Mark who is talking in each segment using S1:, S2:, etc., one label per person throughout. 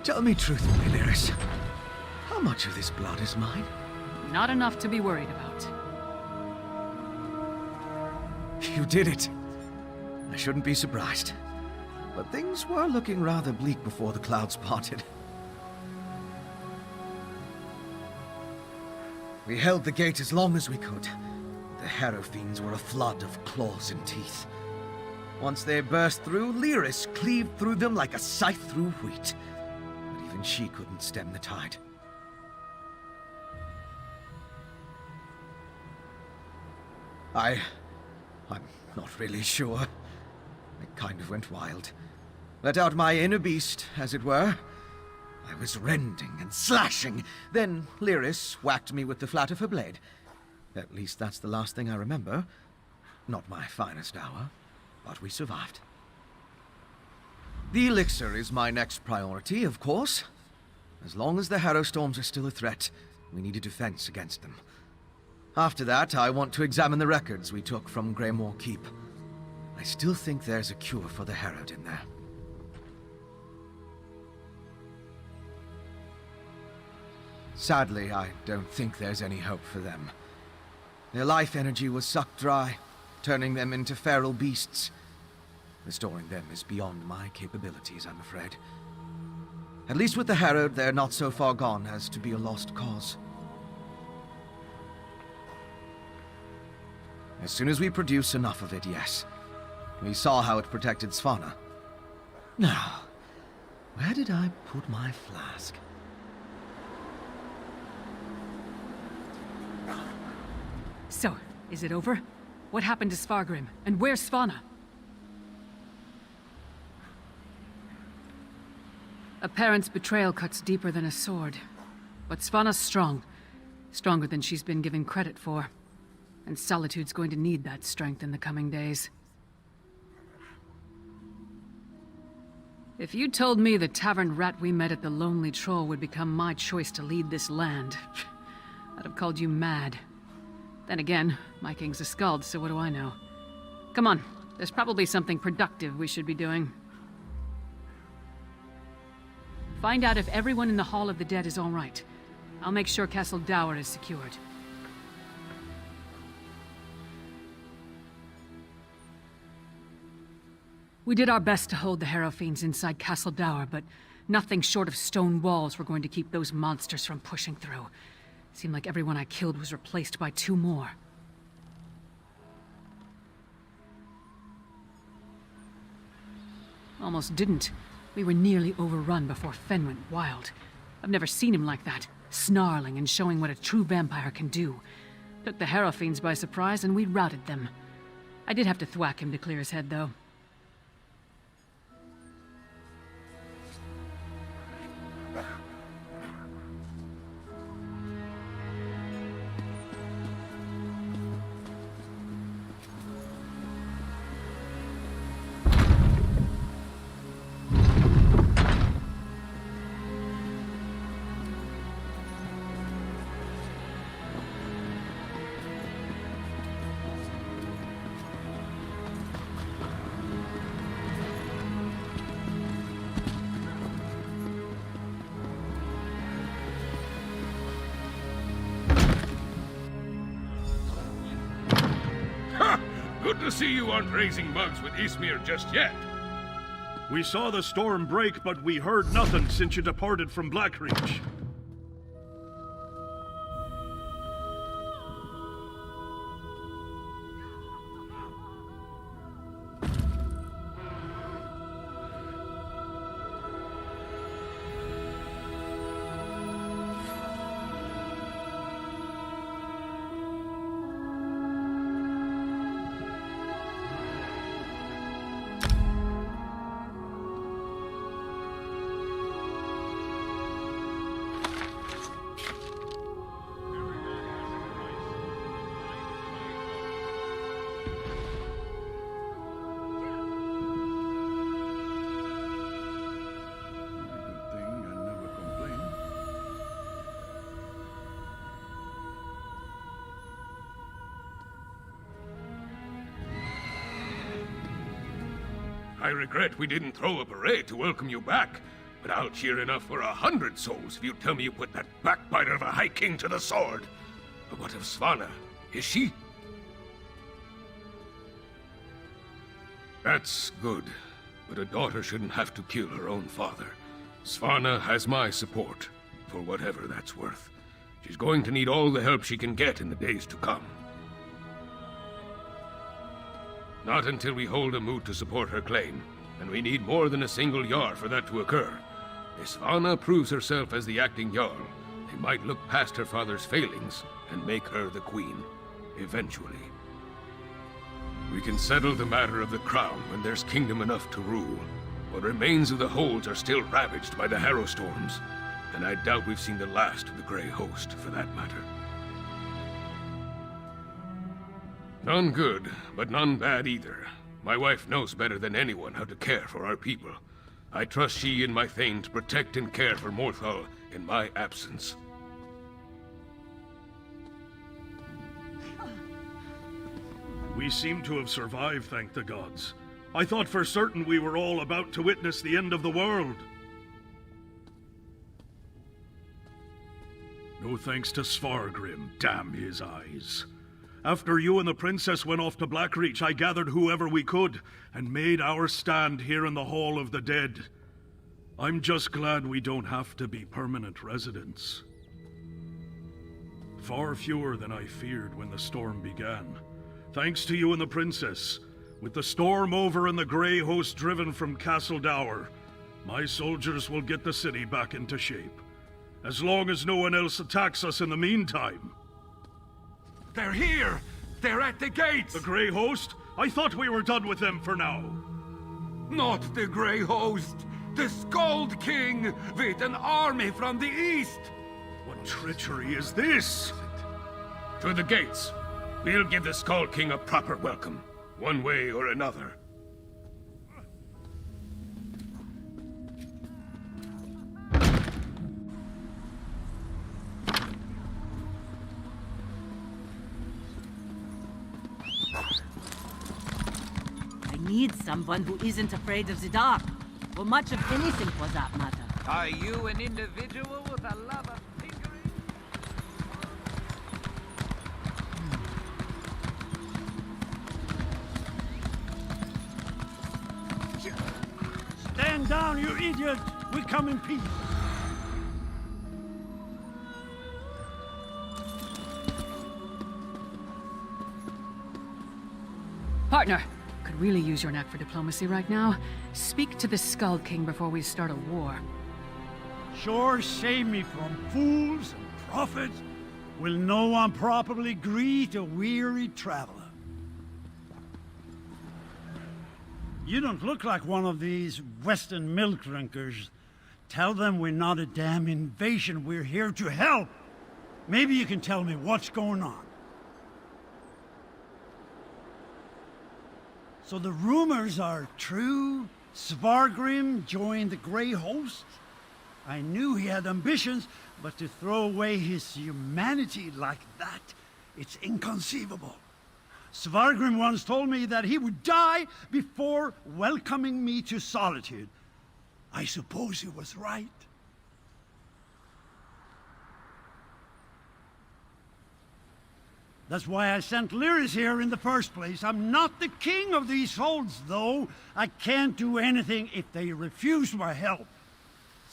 S1: Tell me truthfully, Lyris. How much of this blood is mine?
S2: Not enough to be worried about.
S1: You did it. I shouldn't be surprised. But things were looking rather bleak before the clouds parted. We held the gate as long as we could. The Harrow Fiends were a flood of claws and teeth. Once they burst through, Lyris cleaved through them like a scythe through wheat. But even she couldn't stem the tide. I'm not really sure. I kind of went wild. Let out my inner beast, as it were. I was rending and slashing. Then Lyris whacked me with the flat of her blade. At least that's the last thing I remember. Not my finest hour, but we survived. The elixir is my next priority, of course. As long as the Harrow Storms are still a threat, we need a defense against them. After that, I want to examine the records we took from Greymoor Keep. I still think there's a cure for the Herod in there. Sadly, I don't think there's any hope for them. Their life energy was sucked dry, turning them into feral beasts. Restoring them is beyond my capabilities, I'm afraid. At least with the Herod, they're not so far gone as to be a lost cause. As soon as we produce enough of it, yes. We saw how it protected Svanna. Now, where did I put my flask?
S2: So, is it over? What happened to Svargrim? And where's Svanna? A parent's betrayal cuts deeper than a sword. But Svanna's strong. Stronger than she's been given credit for. And Solitude's going to need that strength in the coming days. If you told me the tavern rat we met at the Lonely Troll would become my choice to lead this land, I'd have called you mad. Then again, my king's a skald, so what do I know? Come on, there's probably something productive we should be doing. Find out if everyone in the Hall of the Dead is all right. I'll make sure Castle Dour is secured. We did our best to hold the Harrow Fiends inside Castle Dour, but nothing short of stone walls were going to keep those monsters from pushing through. Seemed like everyone I killed was replaced by 2 more. Almost didn't. We were nearly overrun before Fen went wild. I've never seen him like that, snarling and showing what a true vampire can do. Took the Harrow Fiends by surprise and we routed them. I did have to thwack him to clear his head, though.
S3: Good to see you aren't raising bugs with Ysmir just yet.
S4: We saw the storm break, but we heard nothing since you departed from Blackreach.
S3: I regret we didn't throw a parade to welcome you back, but I'll cheer enough for 100 souls if you tell me you put that backbiter of a High King to the sword. But what of Svanna? Is she? That's good, but a daughter shouldn't have to kill her own father. Svanna has my support, for whatever that's worth. She's going to need all the help she can get in the days to come. Not until we hold a moot to support her claim, and we need more than a single Jarl for that to occur. If Svanna proves herself as the acting Jarl, they might look past her father's failings and make her the queen, eventually. We can settle the matter of the crown when there's kingdom enough to rule. What remains of the holds are still ravaged by the Harrow storms, and I doubt we've seen the last of the Grey Host, for that matter. None good, but none bad either. My wife knows better than anyone how to care for our people. I trust she and my Thane to protect and care for Morthal in my absence.
S4: We seem to have survived, thank the gods. I thought for certain we were all about to witness the end of the world. No thanks to Svargrim, damn his eyes. After you and the princess went off to Blackreach, I gathered whoever we could, and made our stand here in the Hall of the Dead. I'm just glad we don't have to be permanent residents. Far fewer than I feared when the storm began. Thanks to you and the princess, with the storm over and the Grey Host driven from Castle Dour, my soldiers will get the city back into shape. As long as no one else attacks us in the meantime.
S3: They're here! They're at the gates!
S4: The Grey Host? I thought we were done with them for now.
S3: Not the Grey Host! The Skald King with an army from the east!
S4: What treachery is this?
S3: To the gates! We'll give the Skald King a proper welcome, one way or another.
S5: I need someone who isn't afraid of the dark, or much of anything for that matter.
S6: Are you an individual with a love of tinkering?
S7: Stand down, you idiot! We come in peace.
S2: Partner, could really use your knack for diplomacy right now. Speak to the Skald King before we start a war.
S7: Sure save me from fools and prophets. Will no one properly greet a weary traveler? You don't look like one of these Western milk drinkers. Tell them we're not a damn invasion, we're here to help. Maybe you can tell me what's going on. So the rumors are true? Svargrim joined the Grey Host? I knew he had ambitions, but to throw away his humanity like that, it's inconceivable. Svargrim once told me that he would die before welcoming me to solitude. I suppose he was right. That's why I sent Lyris here in the first place. I'm not the king of these holds, though. I can't do anything if they refuse my help.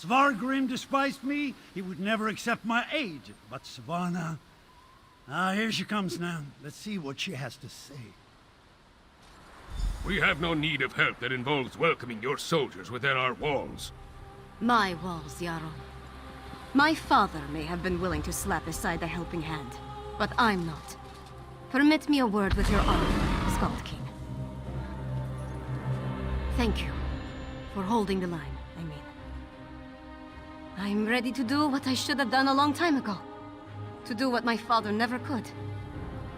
S7: Svargrim despised me. He would never accept my aid. But Svanna... here she comes now. Let's see what she has to say.
S3: We have no need of help that involves welcoming your soldiers within our walls.
S8: My walls, Jarl. My father may have been willing to slap aside a helping hand, but I'm not. Permit me a word with your honor, Skald King. Thank you for holding the line, I mean. I'm ready to do what I should have done a long time ago. To do what my father never could.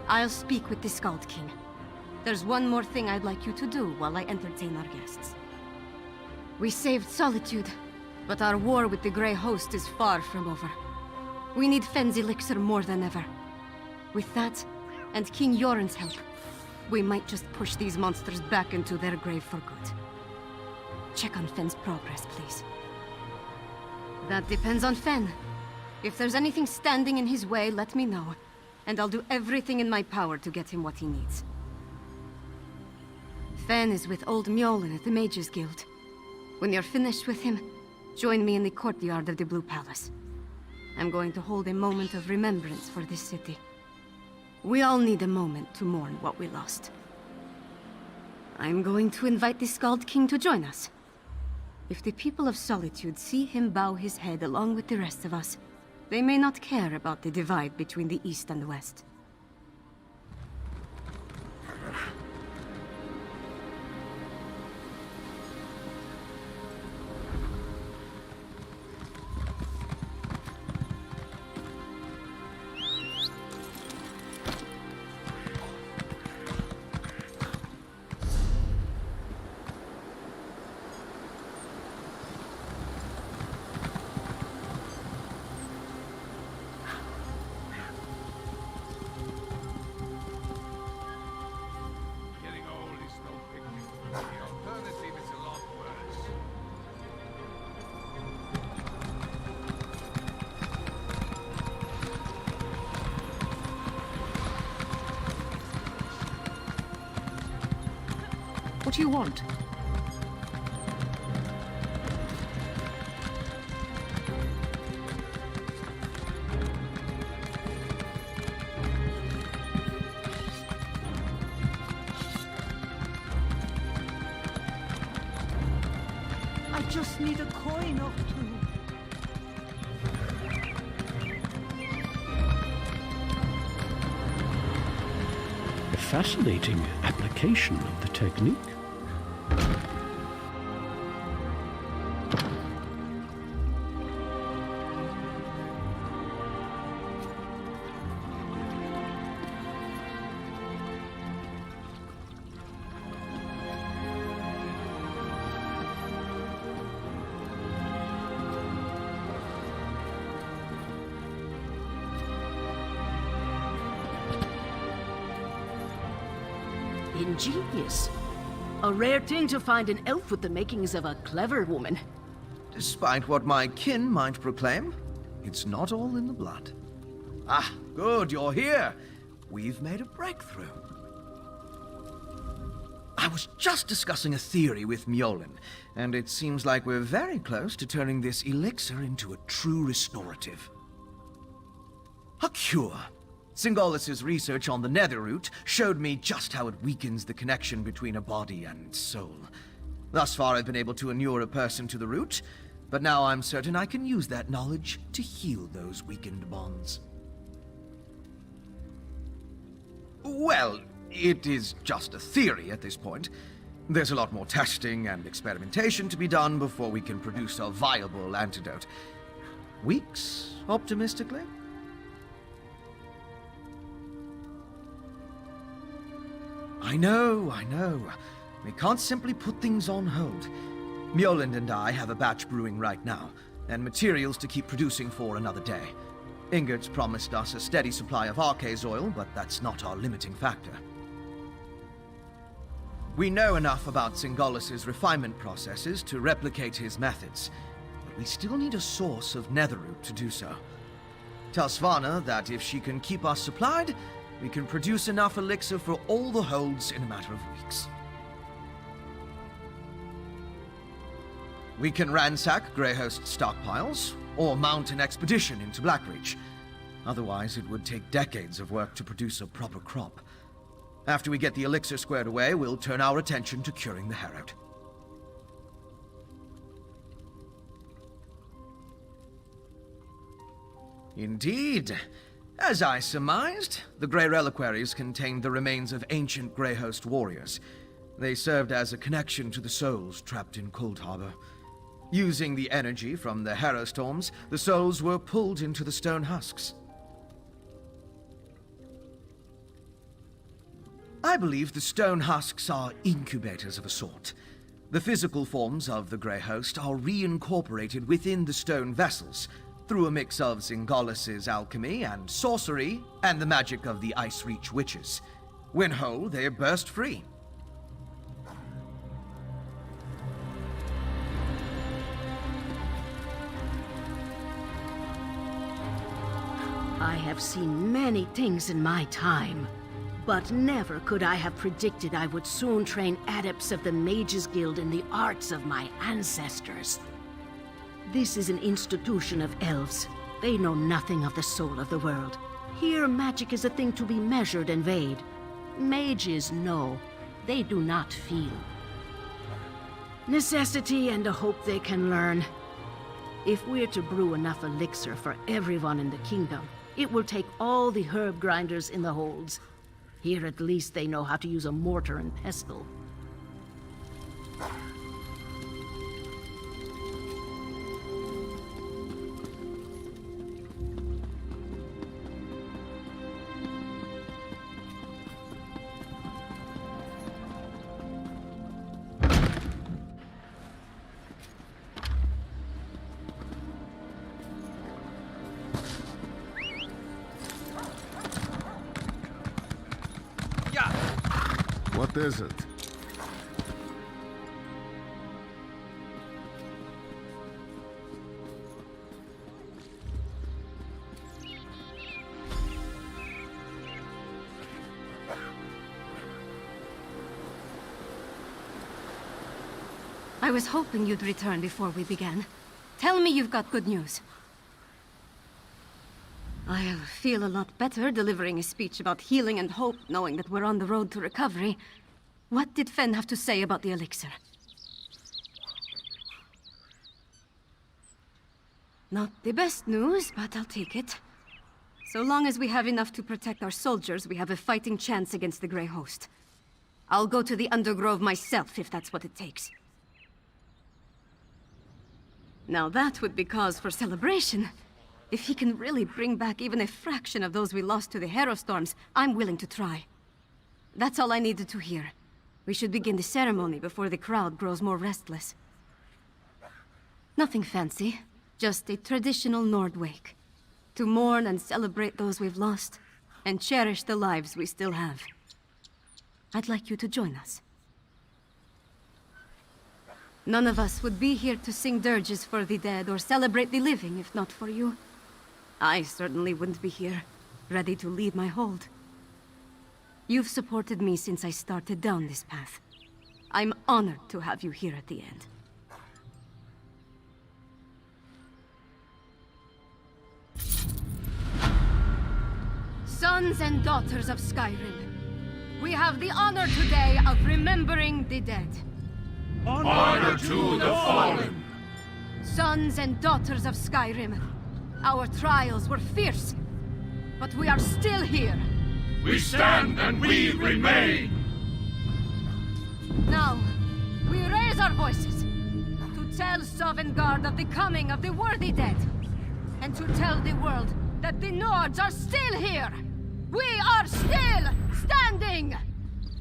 S8: I'll speak with the Skald King. There's one more thing I'd like you to do while I entertain our guests. We saved Solitude, but our war with the Grey Host is far from over. We need Fenn's elixir more than ever. With that, and King Yoren's help, we might just push these monsters back into their grave for good. Check on Fenn's progress, please. That depends on Fen. If there's anything standing in his way, let me know. And I'll do everything in my power to get him what he needs. Fen is with old Mjolnir at the Mages Guild. When you're finished with him, join me in the courtyard of the Blue Palace. I'm going to hold a moment of remembrance for this city. We all need a moment to mourn what we lost. I'm going to invite the Skald King to join us. If the people of Solitude see him bow his head along with the rest of us, they may not care about the divide between the East and the West.
S6: Getting old is no picnic. The alternative is a lot worse.
S2: What do you want?
S5: I just need a coin or two.
S9: A fascinating application of the technique.
S10: Ingenious. A rare thing to find an elf with the makings of a clever woman.
S1: Despite what my kin might proclaim, it's not all in the blood. Ah, good, you're here. We've made a breakthrough. I was just discussing a theory with Mjolnir, and it seems like we're very close to turning this elixir into a true restorative. A cure. Singolis's research on the nether root showed me just how it weakens the connection between a body and soul. Thus far, I've been able to inure a person to the root, but now I'm certain I can use that knowledge to heal those weakened bonds. Well, it is just a theory at this point. There's a lot more testing and experimentation to be done before we can produce a viable antidote. Weeks, optimistically? I know. We can't simply put things on hold. Mjolnir and I have a batch brewing right now, and materials to keep producing for another day. Ingert's promised us a steady supply of Arcase oil, but that's not our limiting factor. We know enough about Singolis's refinement processes to replicate his methods, but we still need a source of netherroot to do so. Tell Svanna that if she can keep us supplied, we can produce enough elixir for all the holds in a matter of weeks. We can ransack Greyhost stockpiles, or mount an expedition into Blackreach. Otherwise, it would take decades of work to produce a proper crop. After we get the elixir squared away, we'll turn our attention to curing the Herald. Indeed. As I surmised, the Grey Reliquaries contained the remains of ancient Greyhost warriors. They served as a connection to the souls trapped in Cold Harbor. Using the energy from the Harrowstorms, the souls were pulled into the stone husks. I believe the stone husks are incubators of a sort. The physical forms of the Greyhost are reincorporated within the stone vessels, through a mix of Singolis's alchemy and sorcery, and the magic of the Icereach witches. When whole, they burst free.
S10: I have seen many things in my time, but never could I have predicted I would soon train adepts of the Mages Guild in the arts of my ancestors. This is an institution of elves. They know nothing of the soul of the world. Here, magic is a thing to be measured and weighed. Mages know. They do not feel. Necessity and a hope they can learn. If we're to brew enough elixir for everyone in the kingdom, it will take all the herb grinders in the holds. Here at least they know how to use a mortar and pestle.
S6: What is it?
S8: I was hoping you'd return before we began. Tell me you've got good news. I'll feel a lot better delivering a speech about healing and hope, knowing that we're on the road to recovery. What did Fen have to say about the elixir? Not the best news, but I'll take it. So long as we have enough to protect our soldiers, we have a fighting chance against the Grey Host. I'll go to the Undergrove myself, if that's what it takes. Now that would be cause for celebration. If he can really bring back even a fraction of those we lost to the Herostorms, I'm willing to try. That's all I needed to hear. We should begin the ceremony before the crowd grows more restless. Nothing fancy, just a traditional Nord wake. To mourn and celebrate those we've lost, and cherish the lives we still have. I'd like you to join us. None of us would be here to sing dirges for the dead or celebrate the living if not for you. I certainly wouldn't be here, ready to lead my hold. You've supported me since I started down this path. I'm honored to have you here at the end. Sons and daughters of Skyrim, we have the honor today of remembering the dead.
S4: Honor to the fallen!
S8: Sons and daughters of Skyrim, our trials were fierce, but we are still here.
S4: We stand and we remain!
S8: Now, we raise our voices to tell Sovngarde of the coming of the worthy dead, and to tell the world that the Nords are still here! We are still standing!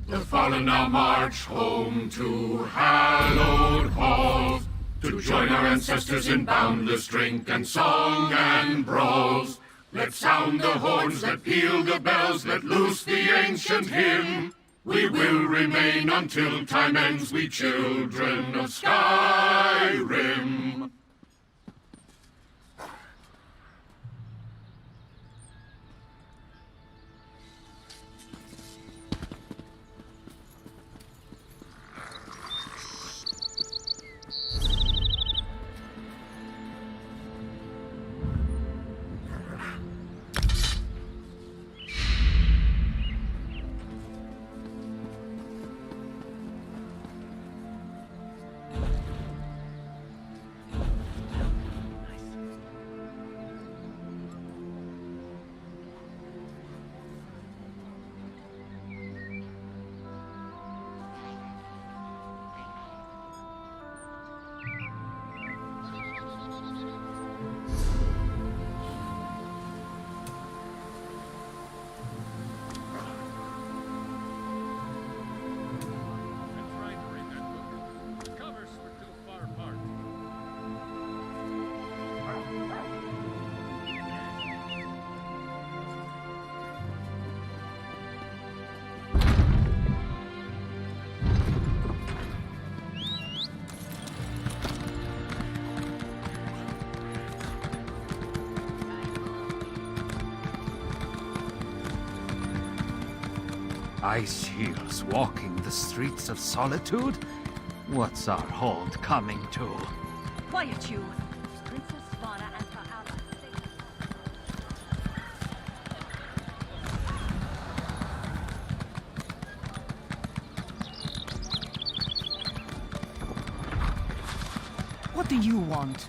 S4: The fallen now march home to hallowed halls, to join our ancestors in boundless drink and song and brawls. Let sound the horns, let peal the bells, let loose the ancient hymn. We will remain until time ends, we children of Skyrim.
S6: Ice shields walking the streets of solitude? What's our hold coming to?
S5: Quiet you! Princess Svana and her allies.
S11: What do you want?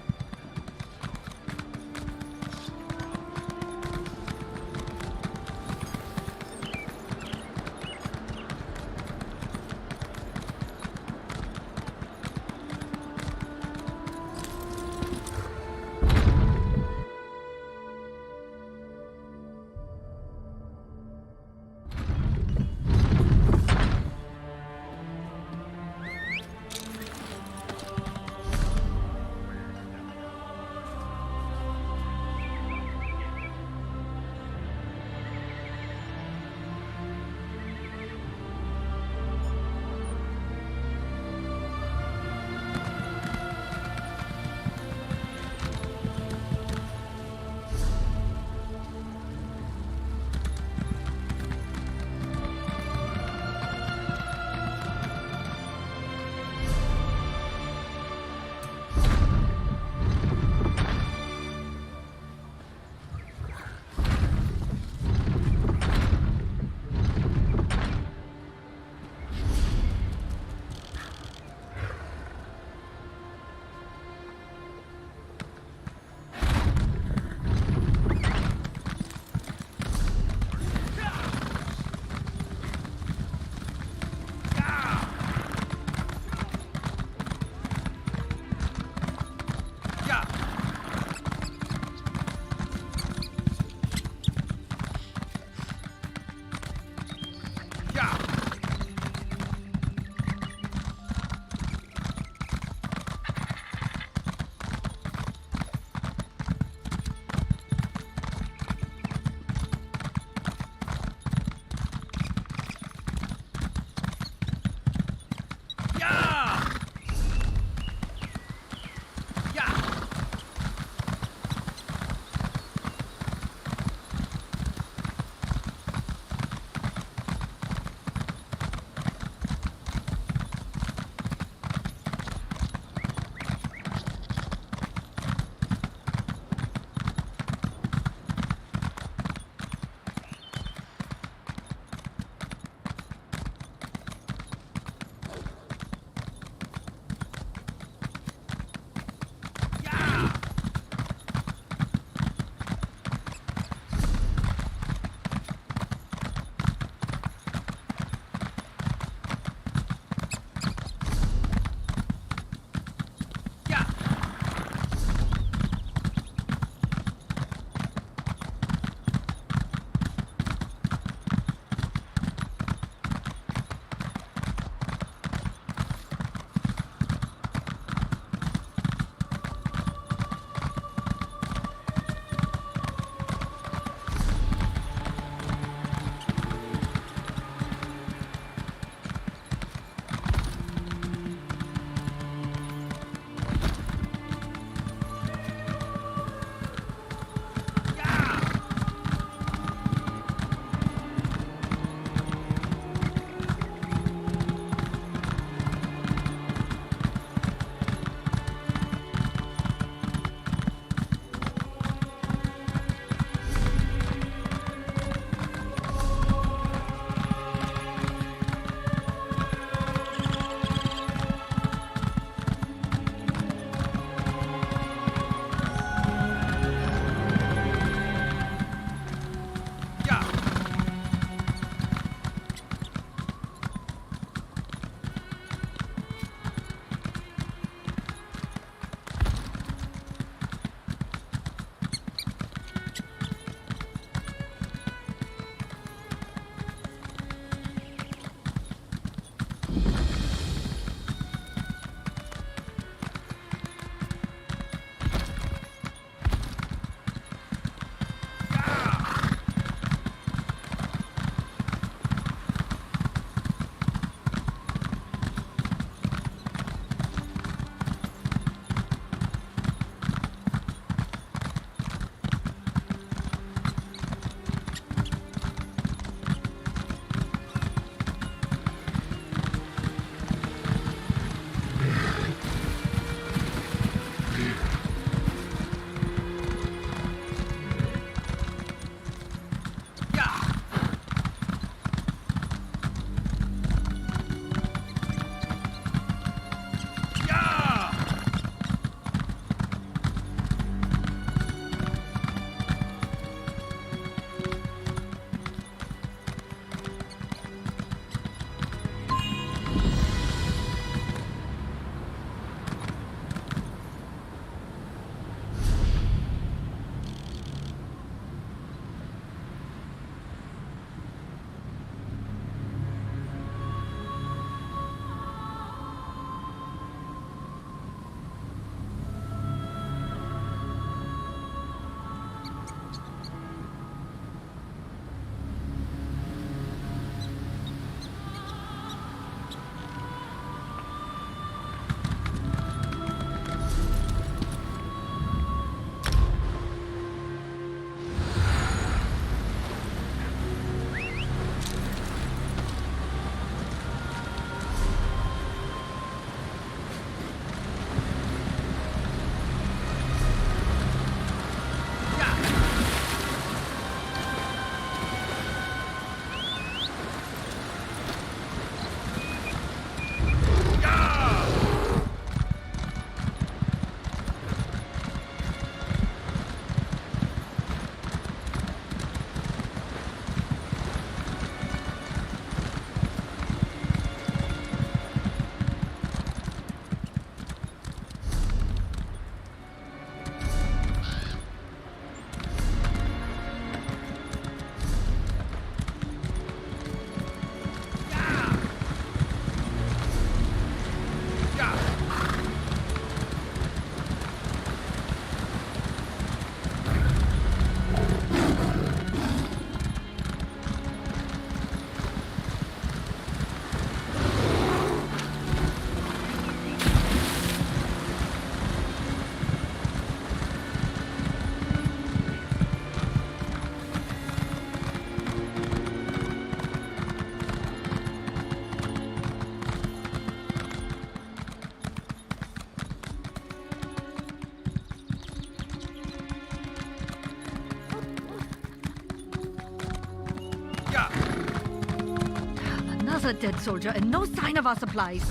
S8: Another dead soldier and no sign of our supplies.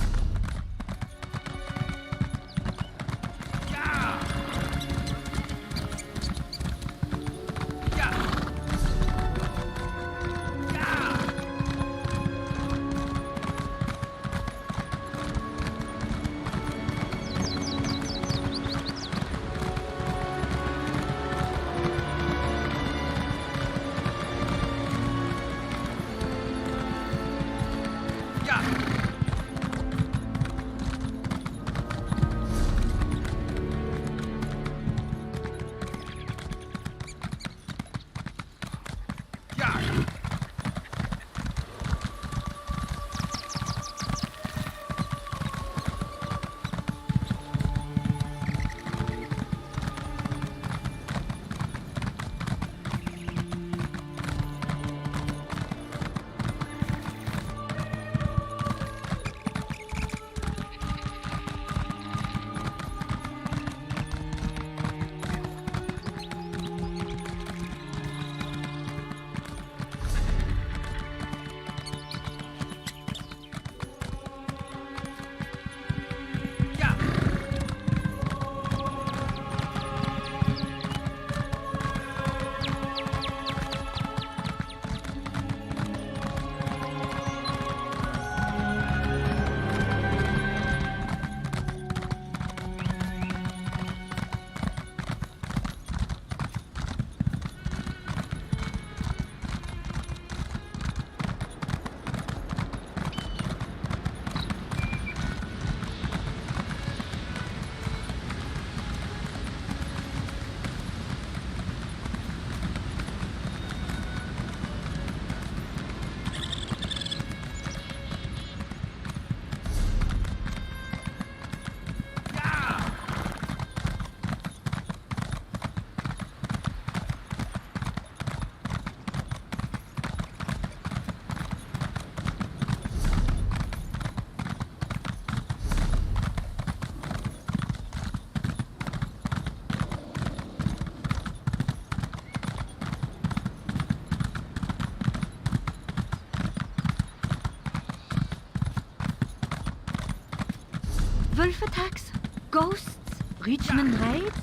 S8: Wolf attacks? Ghosts? Reachman raids?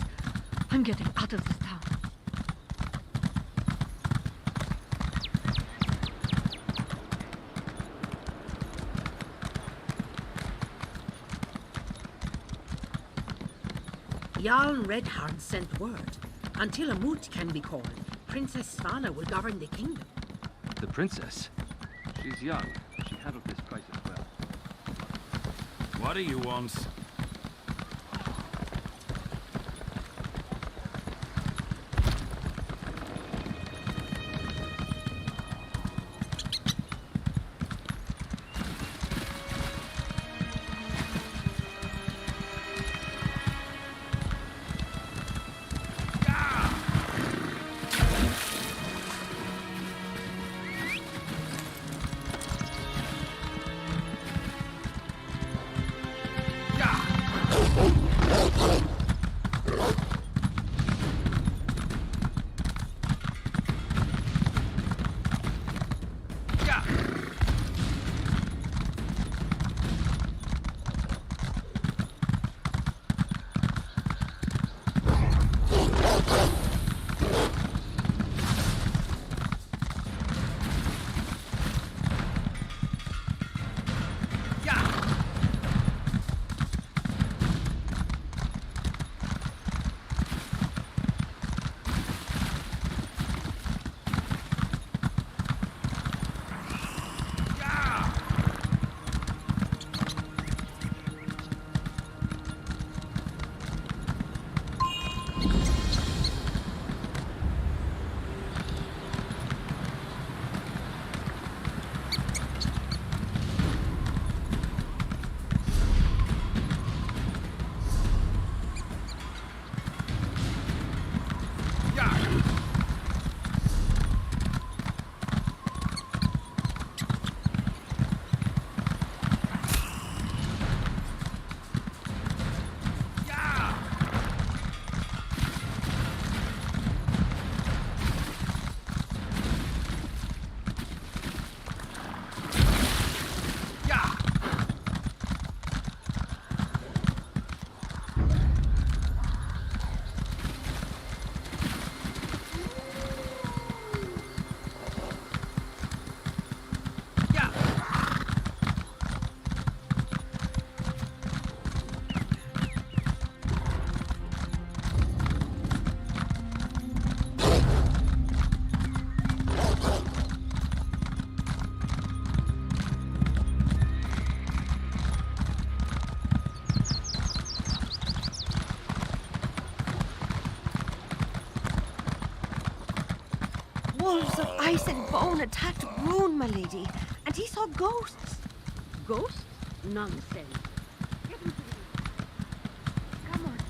S8: I'm getting out of this town.
S10: Jarl Redheart sent word. Until a moot can be called, Princess Svanna will govern the kingdom.
S6: The princess? She's young. She handled this crisis well.
S4: What do you want?
S6: Yeah!
S11: Wolves of ice and bone attacked Rune, my lady, and he saw ghosts.
S10: Ghosts? Nonsense.
S11: Come on.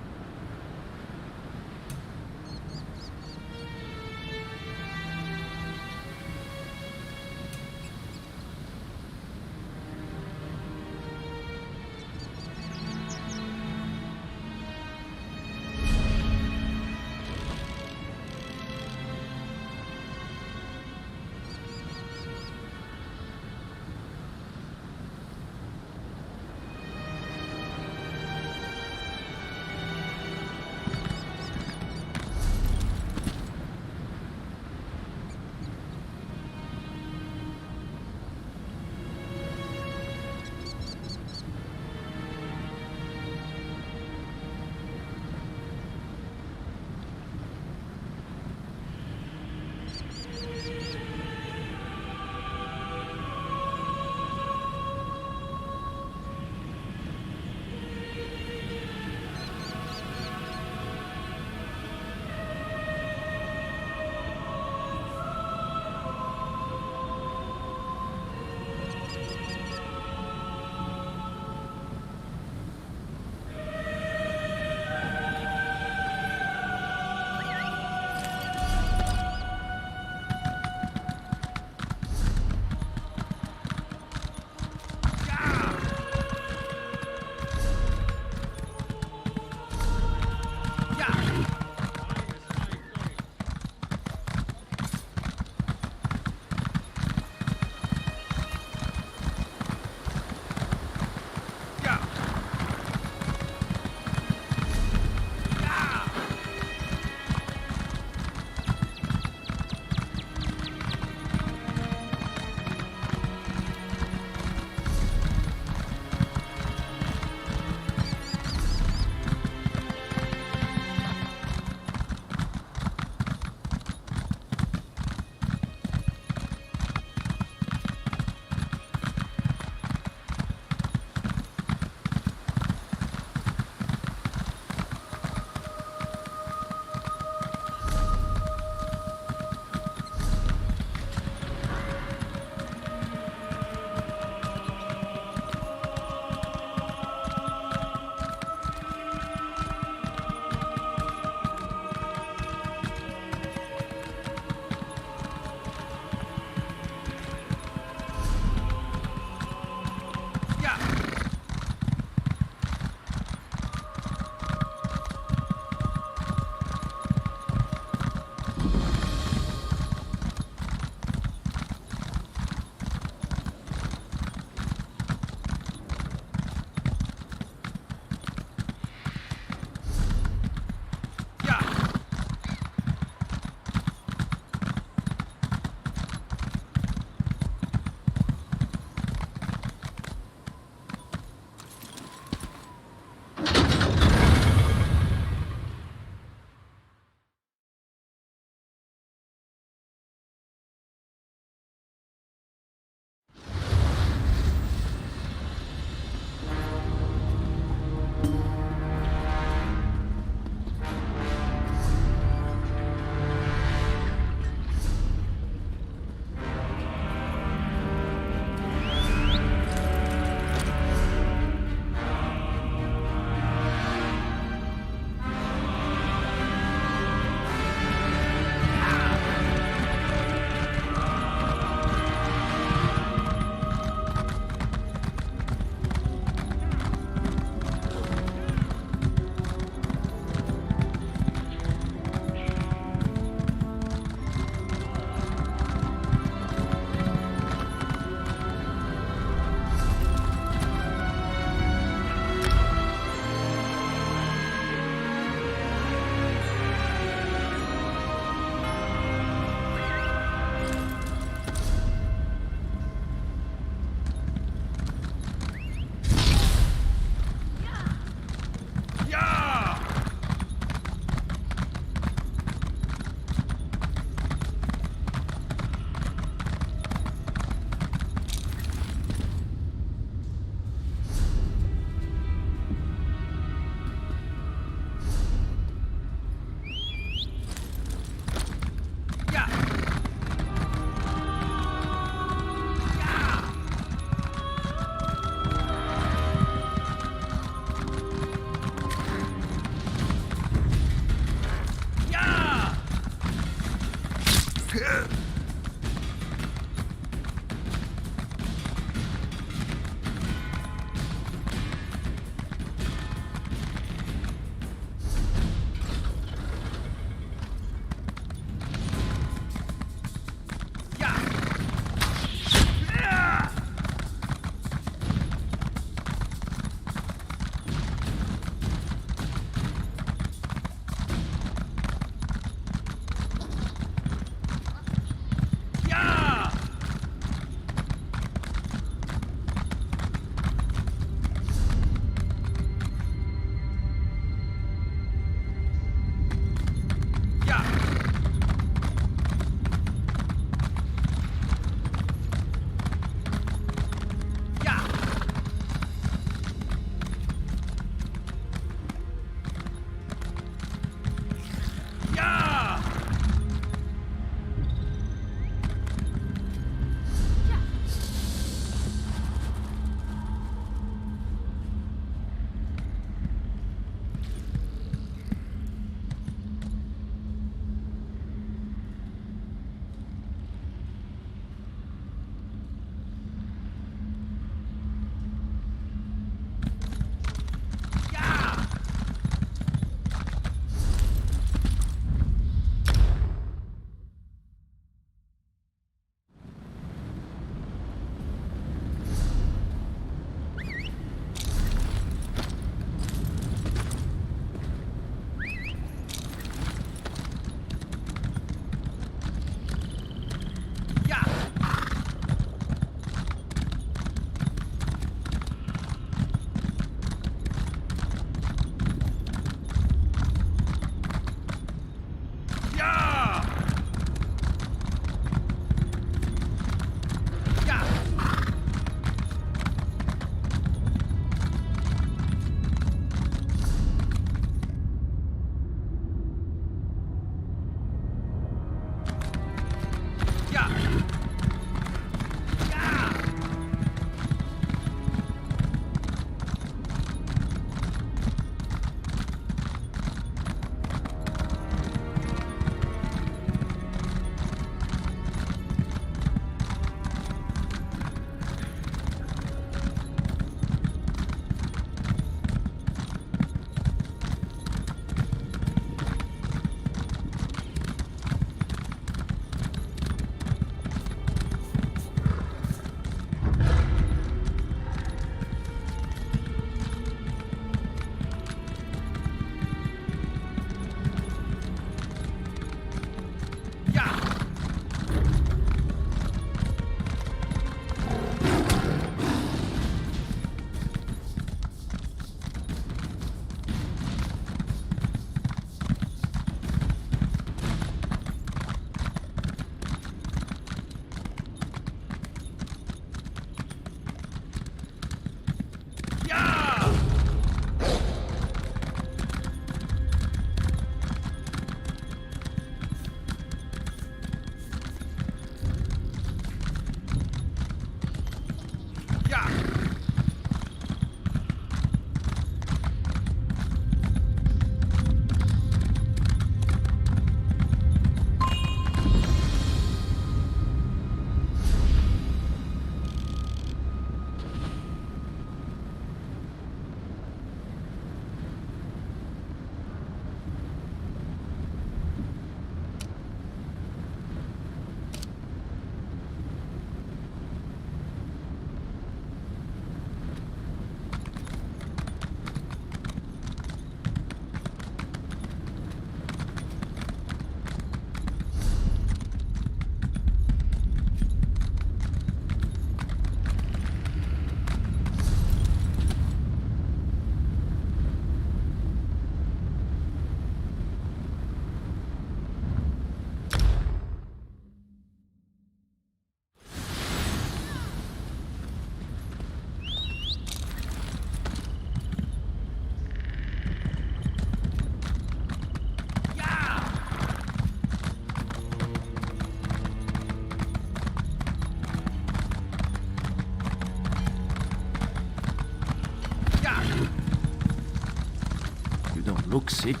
S12: look sick.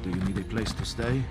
S12: Do you need a place to stay?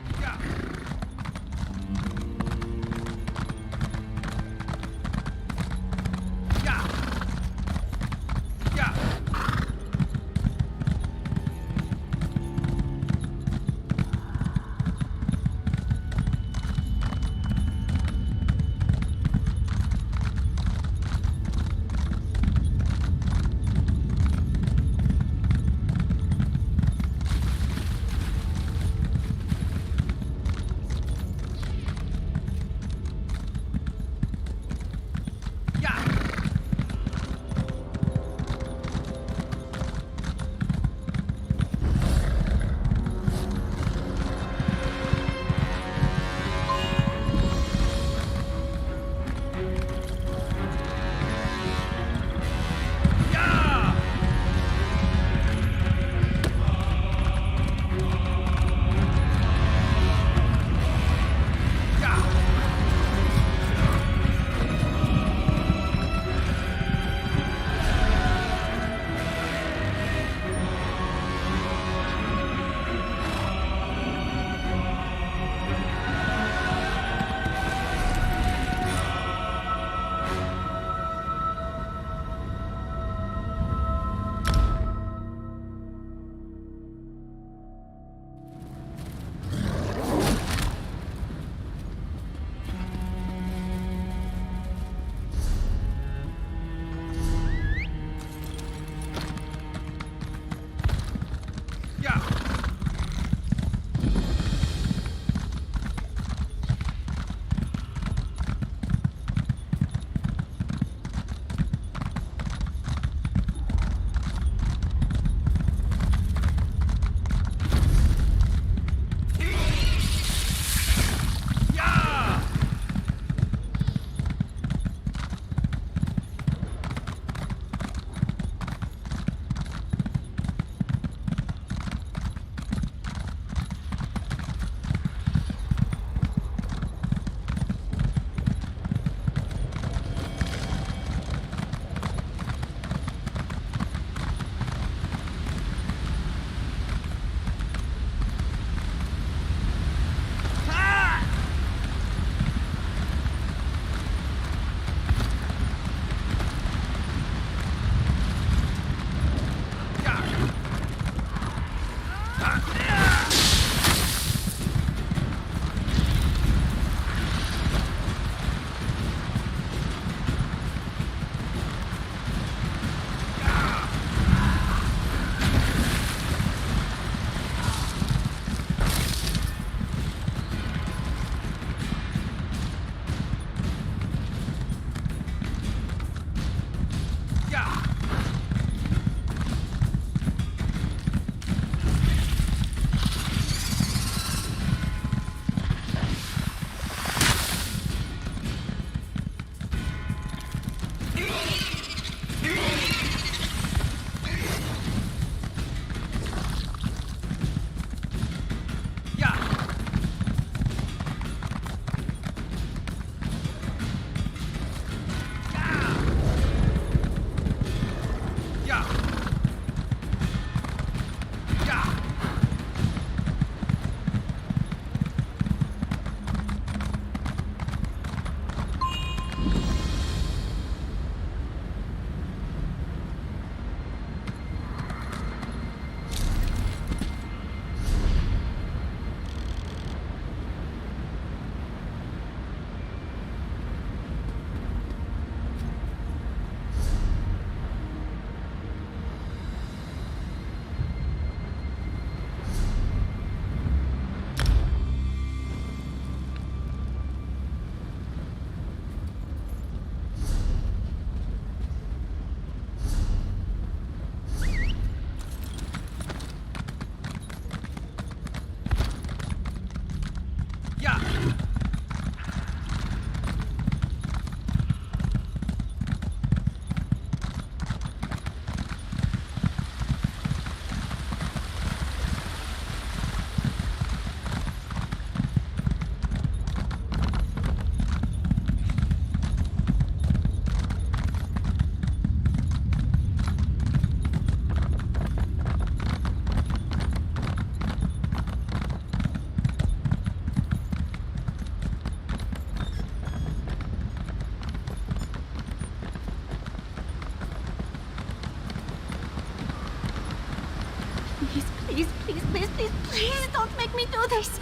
S8: Please, please, please, please, please, please don't make me do this!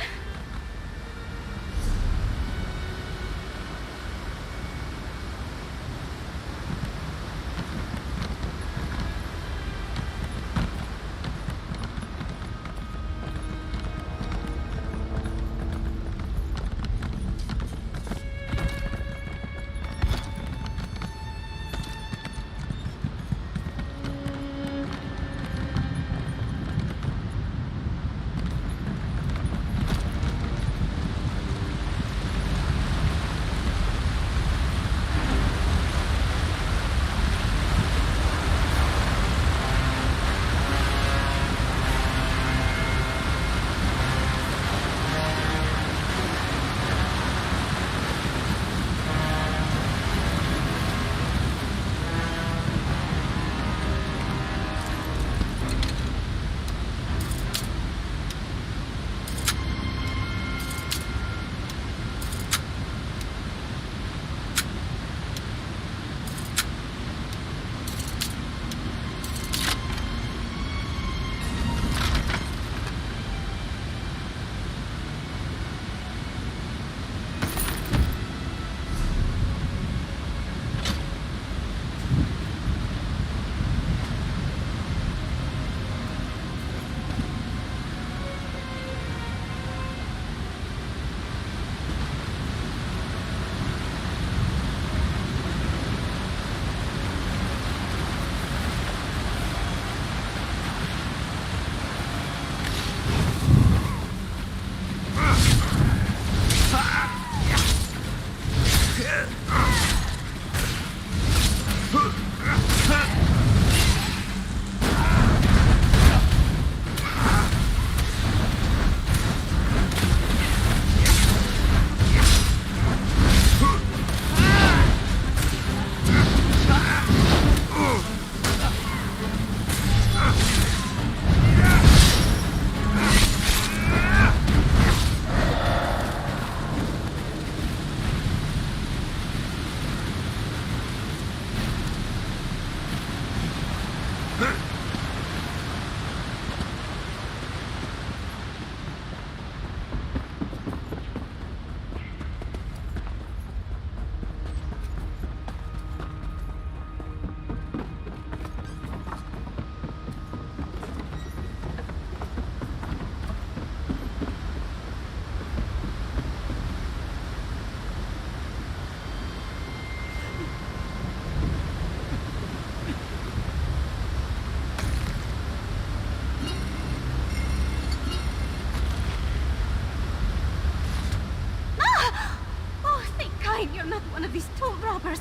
S8: You're not one of these tomb robbers.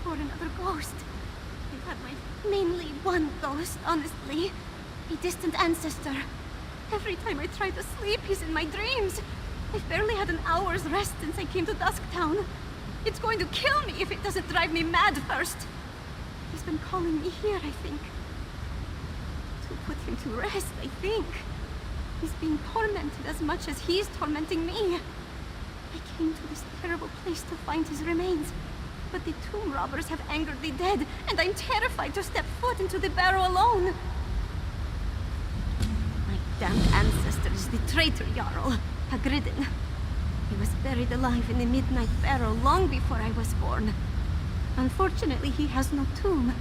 S8: Or another ghost. I've had mainly one ghost, honestly. A distant ancestor. Every time I try to sleep, he's in my dreams. I've barely had an hour's rest since I came to Dusktown. It's going to kill me if it doesn't drive me mad first. He's been calling me here, I think. To put him to rest, I think. He's being tormented as much as he's tormenting me. I came to this terrible place to find his remains. But the tomb robbers have angered the dead, and I'm terrified to step foot into the barrow alone. My damned ancestor is the traitor Jarl, Hagridden. He was buried alive in the Midnight Barrow long before I was born. Unfortunately, he has no tomb,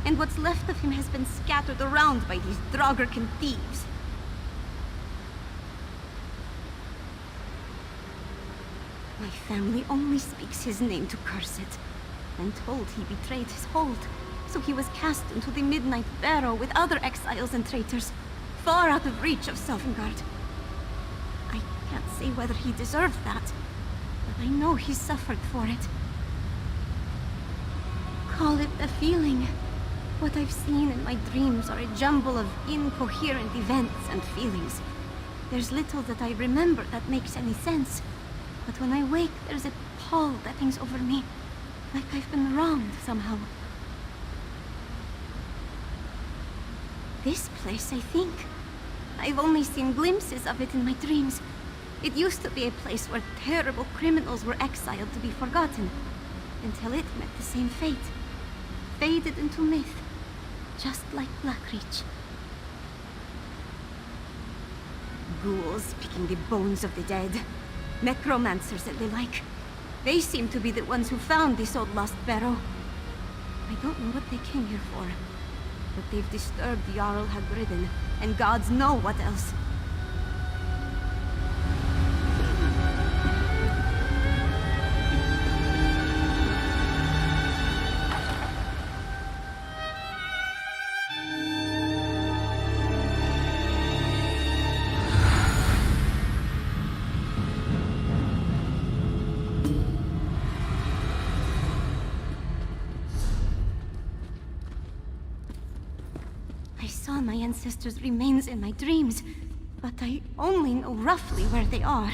S8: and what's left of him has been scattered around by these Draugr thieves. My family only speaks his name to curse it. I'm told he betrayed his hold, so he was cast into the Midnight Barrow with other exiles and traitors, far out of reach of Sovngarde. I can't say whether he deserved that, but I know he suffered for it. Call it a feeling. What I've seen in my dreams are a jumble of incoherent events and feelings. There's little that I remember that makes any sense. But when I wake, there's a pall that hangs over me, like I've been wronged somehow. This place, I think. I've only seen glimpses of it in my dreams. It used to be a place where terrible criminals were exiled to be forgotten, until it met the same fate. Faded into myth, just like Blackreach. Ghouls picking the bones of the dead. Necromancers and the like. They seem to be the ones who found this old lost barrow. I don't know what they came here for, but they've disturbed Jarl Hagridden, and gods know what else. I saw my ancestors' remains in my dreams, but I only know roughly where they are.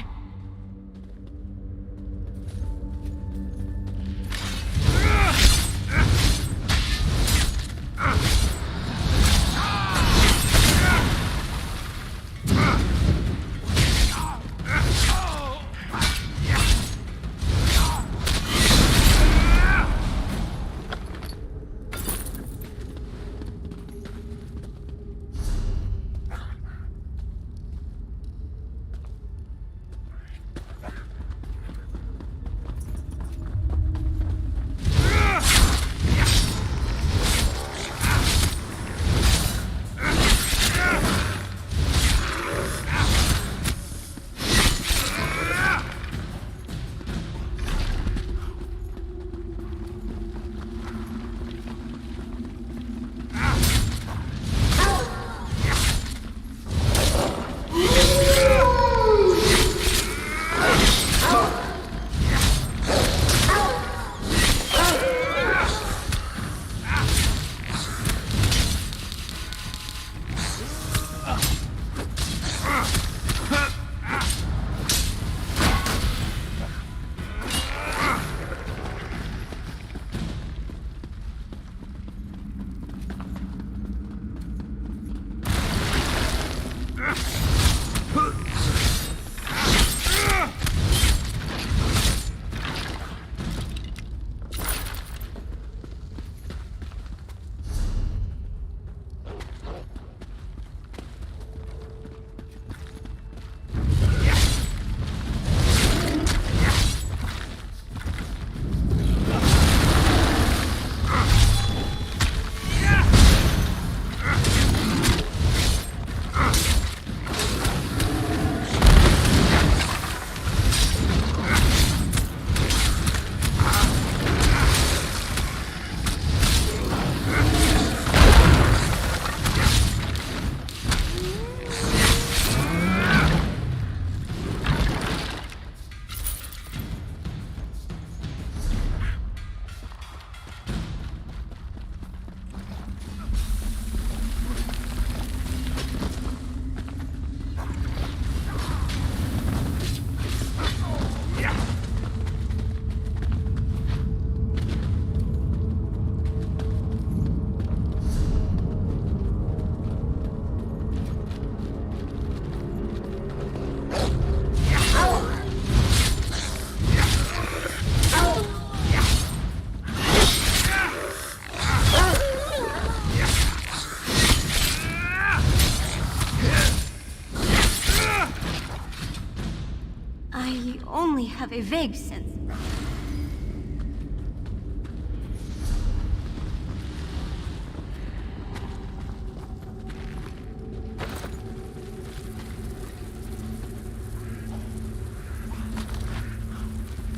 S8: Have a vague sense.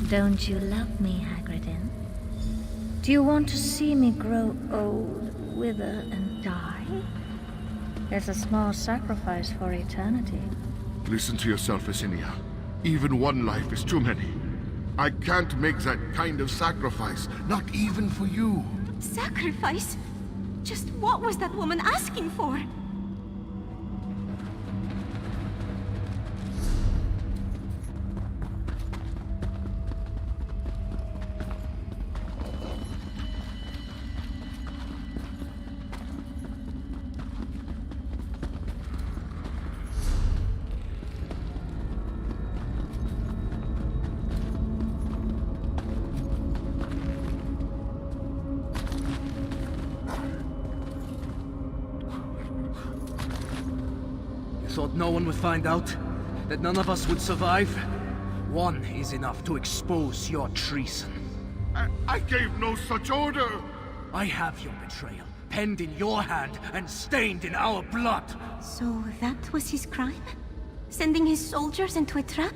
S13: Don't you love me, Hagridden? Do you want to see me grow old, wither, and die? It's a small sacrifice for eternity.
S14: Listen to yourself, Esinia. Even one life is too many. I can't make that kind of sacrifice, not even for you.
S8: Sacrifice? Just what was that woman asking for?
S15: Thought no one would find out? That none of us would survive? One is enough to expose your treason.
S14: I gave no such order!
S15: I have your betrayal, penned in your hand and stained in our blood!
S8: So that was his crime? Sending his soldiers into a trap?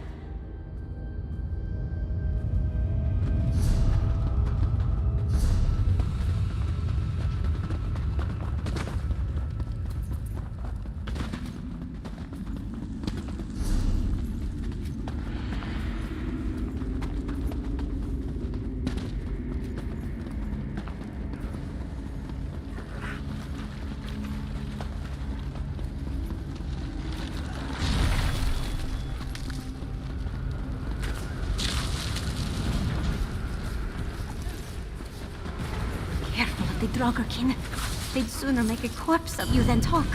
S8: The Draugr. They'd sooner make a corpse of you than talk.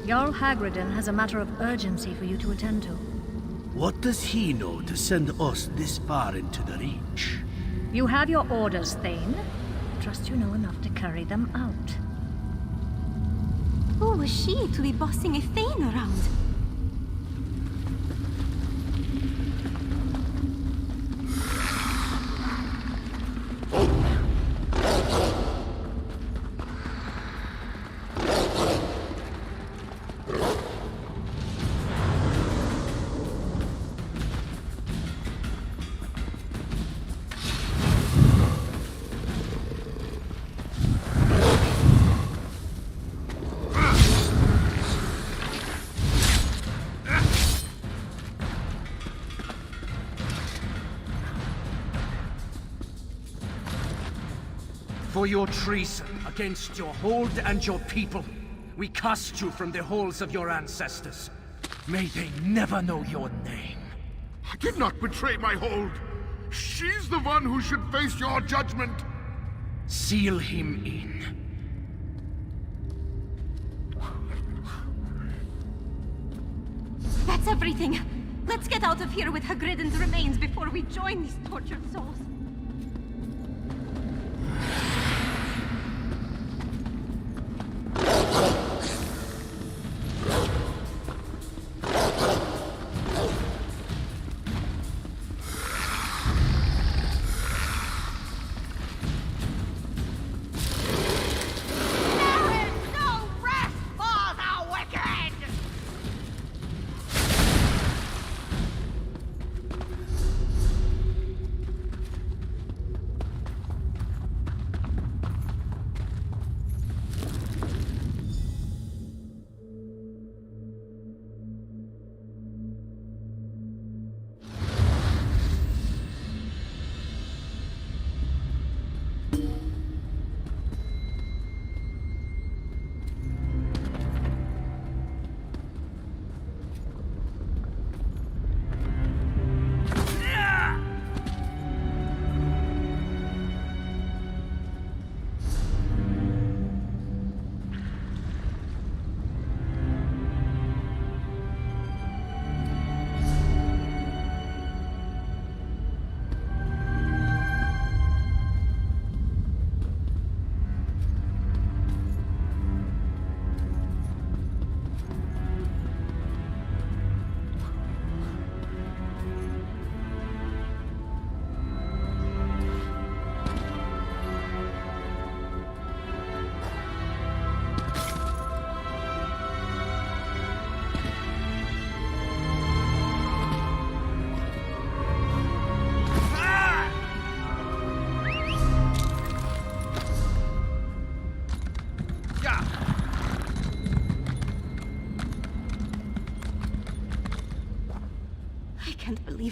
S13: Jarl Hagridin has a matter of urgency for you to attend to.
S16: What does he know to send us this far into the Reach?
S13: You have your orders, Thane. Trust you know enough to carry them out.
S8: Who was she to be bossing a Thane around?
S15: For your treason against your hold and your people, we cast you from the halls of your ancestors. May they never know your name.
S14: I did not betray my hold. She's the one who should face your judgment.
S15: Seal him in.
S8: That's everything. Let's get out of here with Hagridin's remains before we join these tortured souls.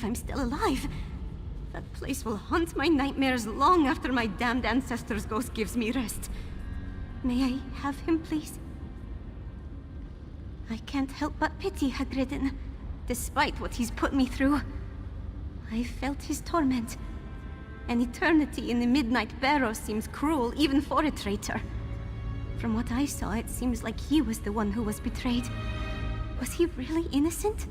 S8: I'm still alive. That place will haunt my nightmares long after my damned ancestor's ghost gives me rest. May I have him, please? I can't help but pity Hagridden, despite what he's put me through. I felt his torment. An eternity in the Midnight Barrow seems cruel, even for a traitor. From what I saw, it seems like he was the one who was betrayed. Was he really innocent?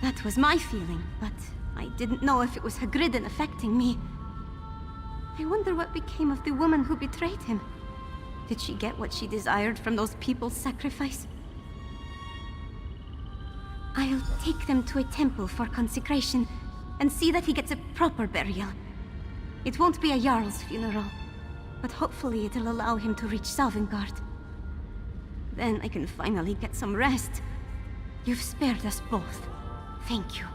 S8: That was my feeling, but I didn't know if it was Hagridden affecting me. I wonder what became of the woman who betrayed him. Did she get what she desired from those people's sacrifice? I'll take them to a temple for consecration, and see that he gets a proper burial. It won't be a Jarl's funeral, but hopefully it'll allow him to reach Sovngarde. Then I can finally get some rest. You've spared us both. Thank you.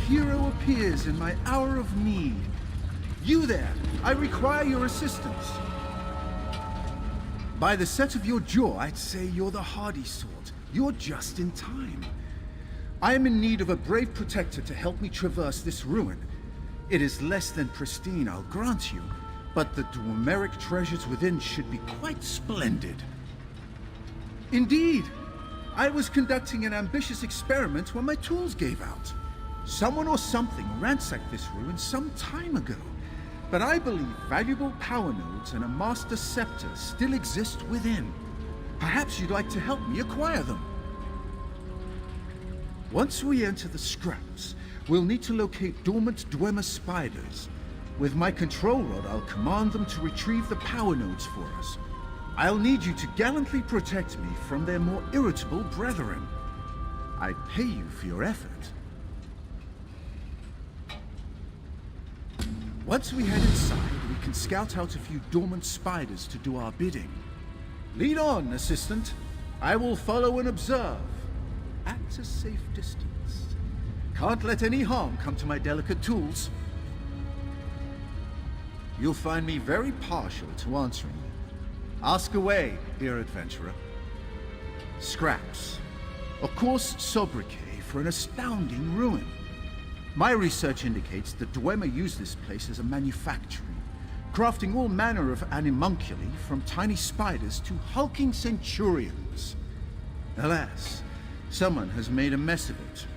S17: hero appears in my hour of need. You there, I require your assistance. By the set of your jaw, I'd say you're the hardy sort. You're just in time. I am in need of a brave protector to help me traverse this ruin. It is less than pristine, I'll grant you, but the Dwemeric treasures within should be quite splendid. Indeed, I was conducting an ambitious experiment when my tools gave out. Someone or something ransacked this ruin some time ago, but I believe valuable power nodes and a master scepter still exist within. Perhaps you'd like to help me acquire them. Once we enter the scraps, we'll need to locate dormant Dwemer spiders. With my control rod, I'll command them to retrieve the power nodes for us. I'll need you to gallantly protect me from their more irritable brethren. I pay you for your effort. Once we head inside, we can scout out a few dormant spiders to do our bidding. Lead on, assistant. I will follow and observe. At a safe distance. Can't let any harm come to my delicate tools. You'll find me very partial to answering. Ask away, dear adventurer. Scraps. A coarse sobriquet for an astounding ruin. My research indicates that Dwemer used this place as a manufactory, crafting all manner of animunculi from tiny spiders to hulking centurions. Alas, someone has made a mess of it.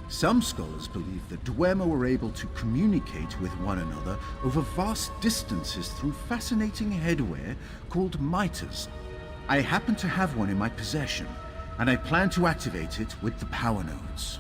S17: Some scholars believe that Dwemer were able to communicate with one another over vast distances through fascinating headwear called miters. I happen to have one in my possession, and I plan to activate it with the power nodes.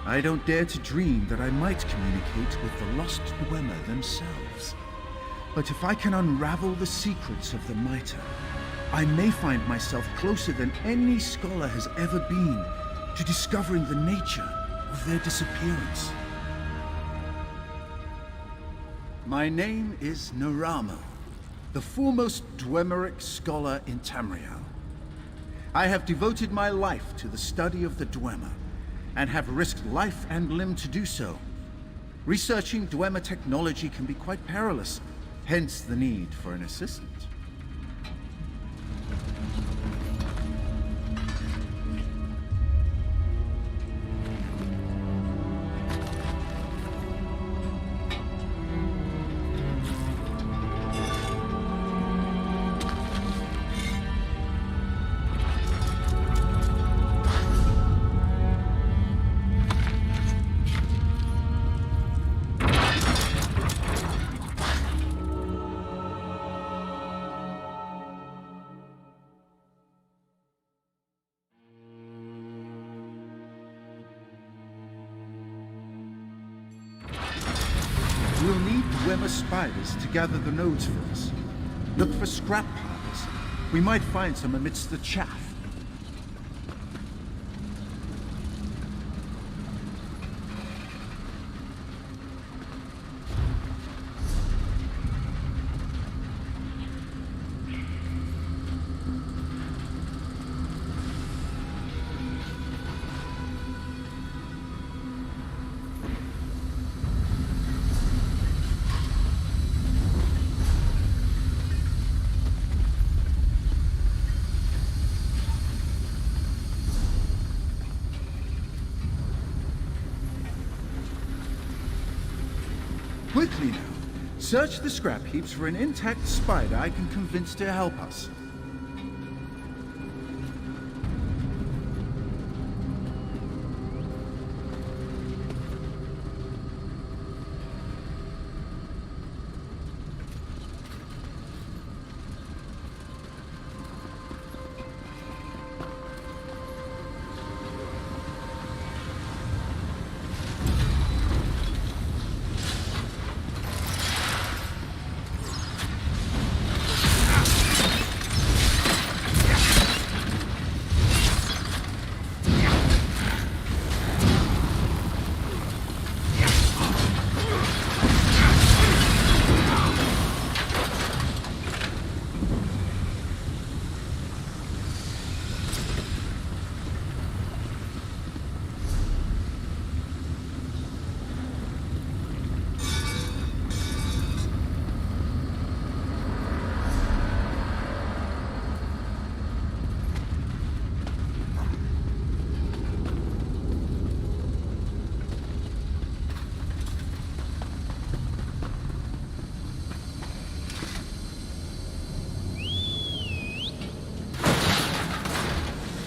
S17: I don't dare to dream that I might communicate with the lost Dwemer themselves. But if I can unravel the secrets of the Mitre, I may find myself closer than any scholar has ever been to discovering the nature of their disappearance. My name is Naramo, the foremost Dwemeric scholar in Tamriel. I have devoted my life to the study of the Dwemer, and have risked life and limb to do so. Researching Dwemer technology can be quite perilous, hence the need for an assistant. We'll need Dwemer spiders to gather the nodes for us. Look for scrap piles. We might find some amidst the chaff. Quickly now. Search the scrap heaps for an intact spider I can convince to help us.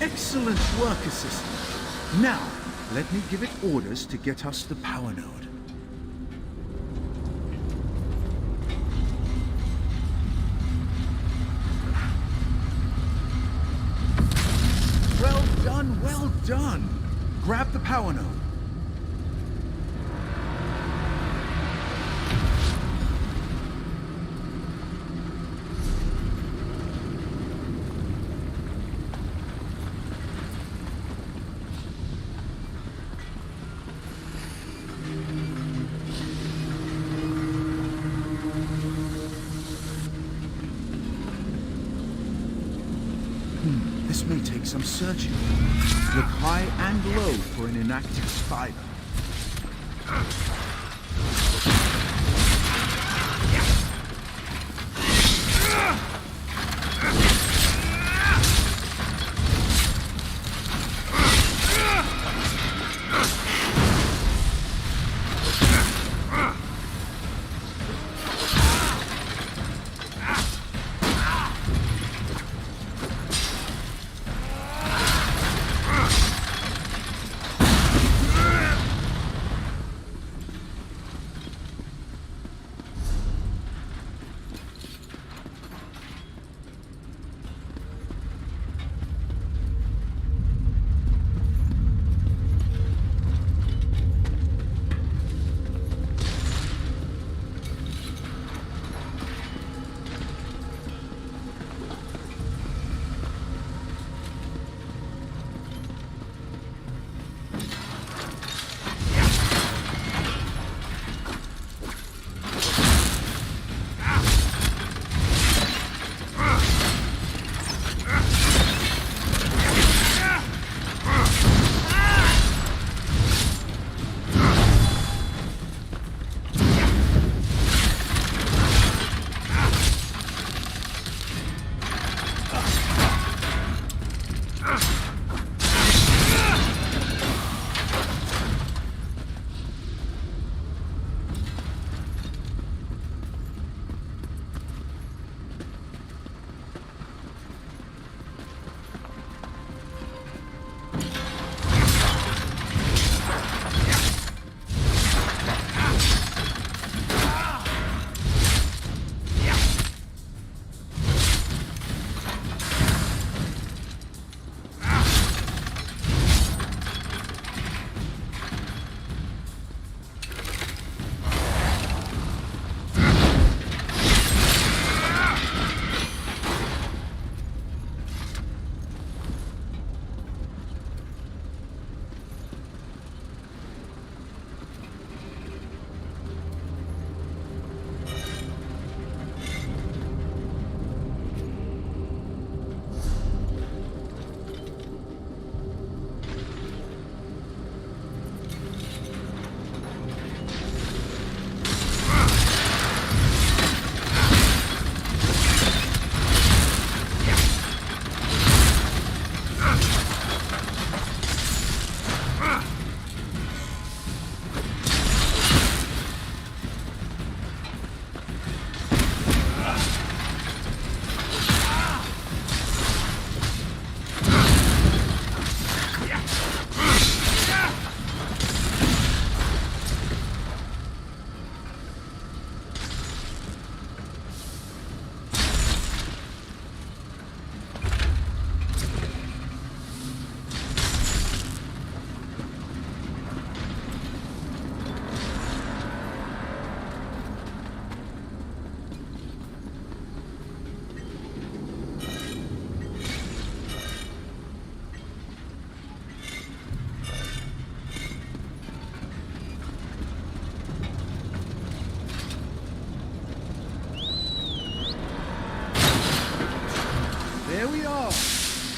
S17: Excellent work, assistant. Now, let me give it orders to get us the power node. Well done, well done. Grab the power node. This may take some searching. Look high and low for an inactive spider.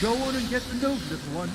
S17: Go on and get the note, little one.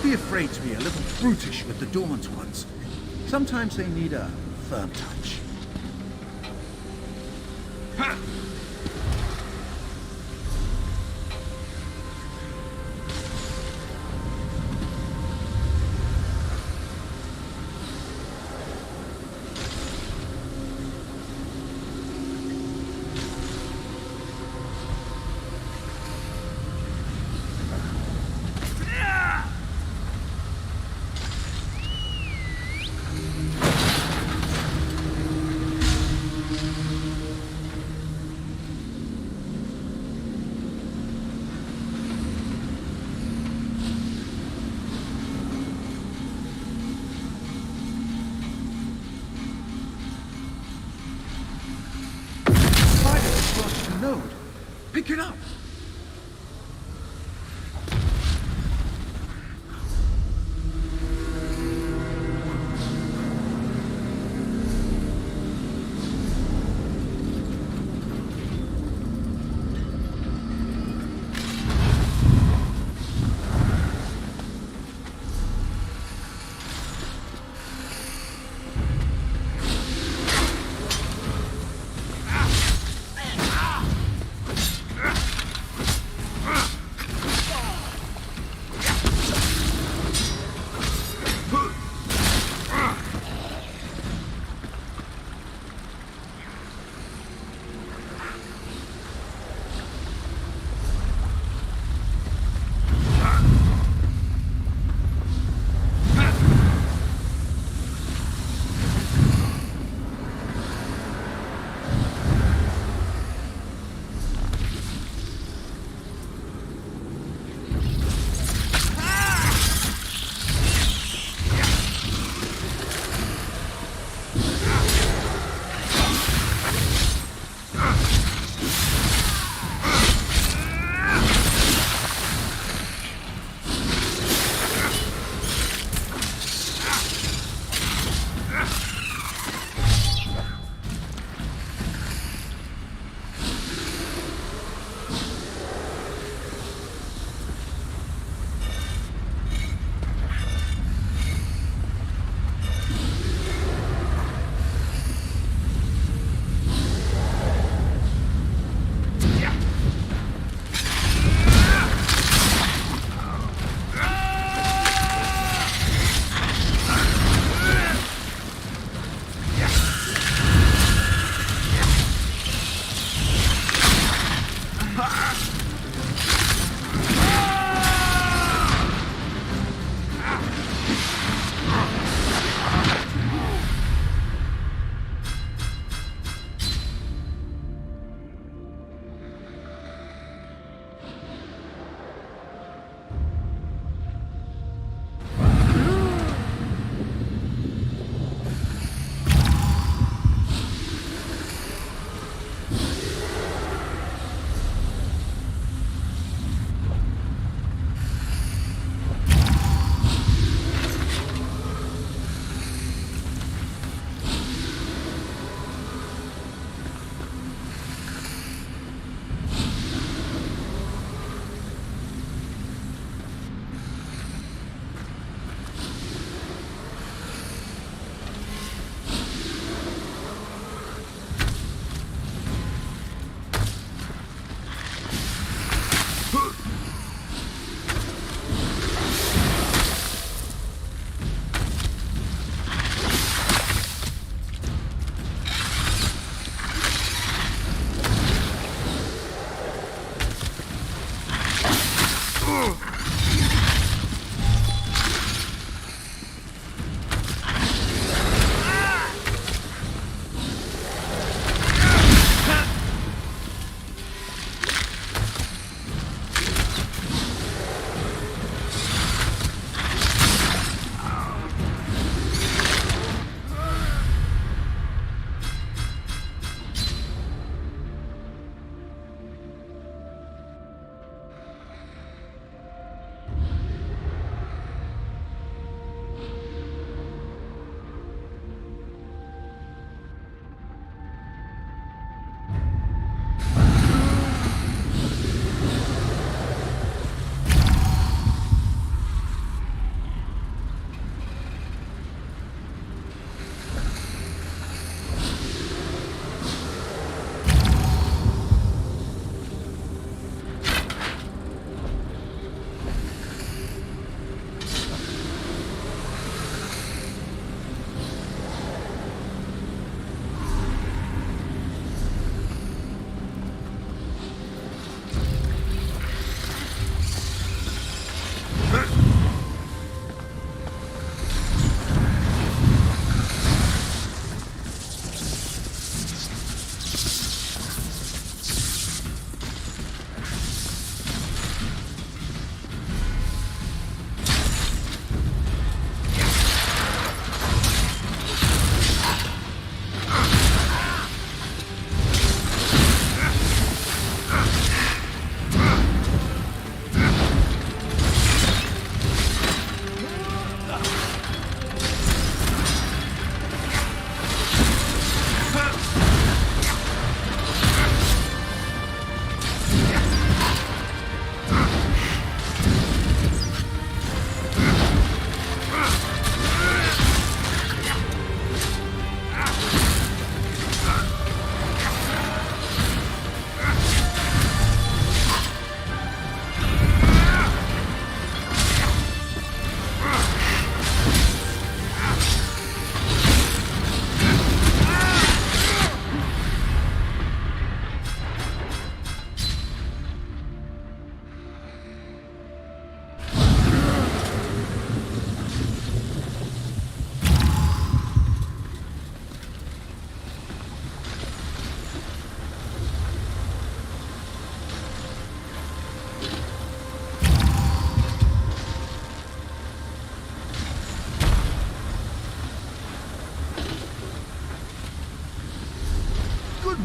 S17: Be afraid to be a little brutish with the dormant ones. Sometimes they need a firm touch.
S1: Node. Pick it up.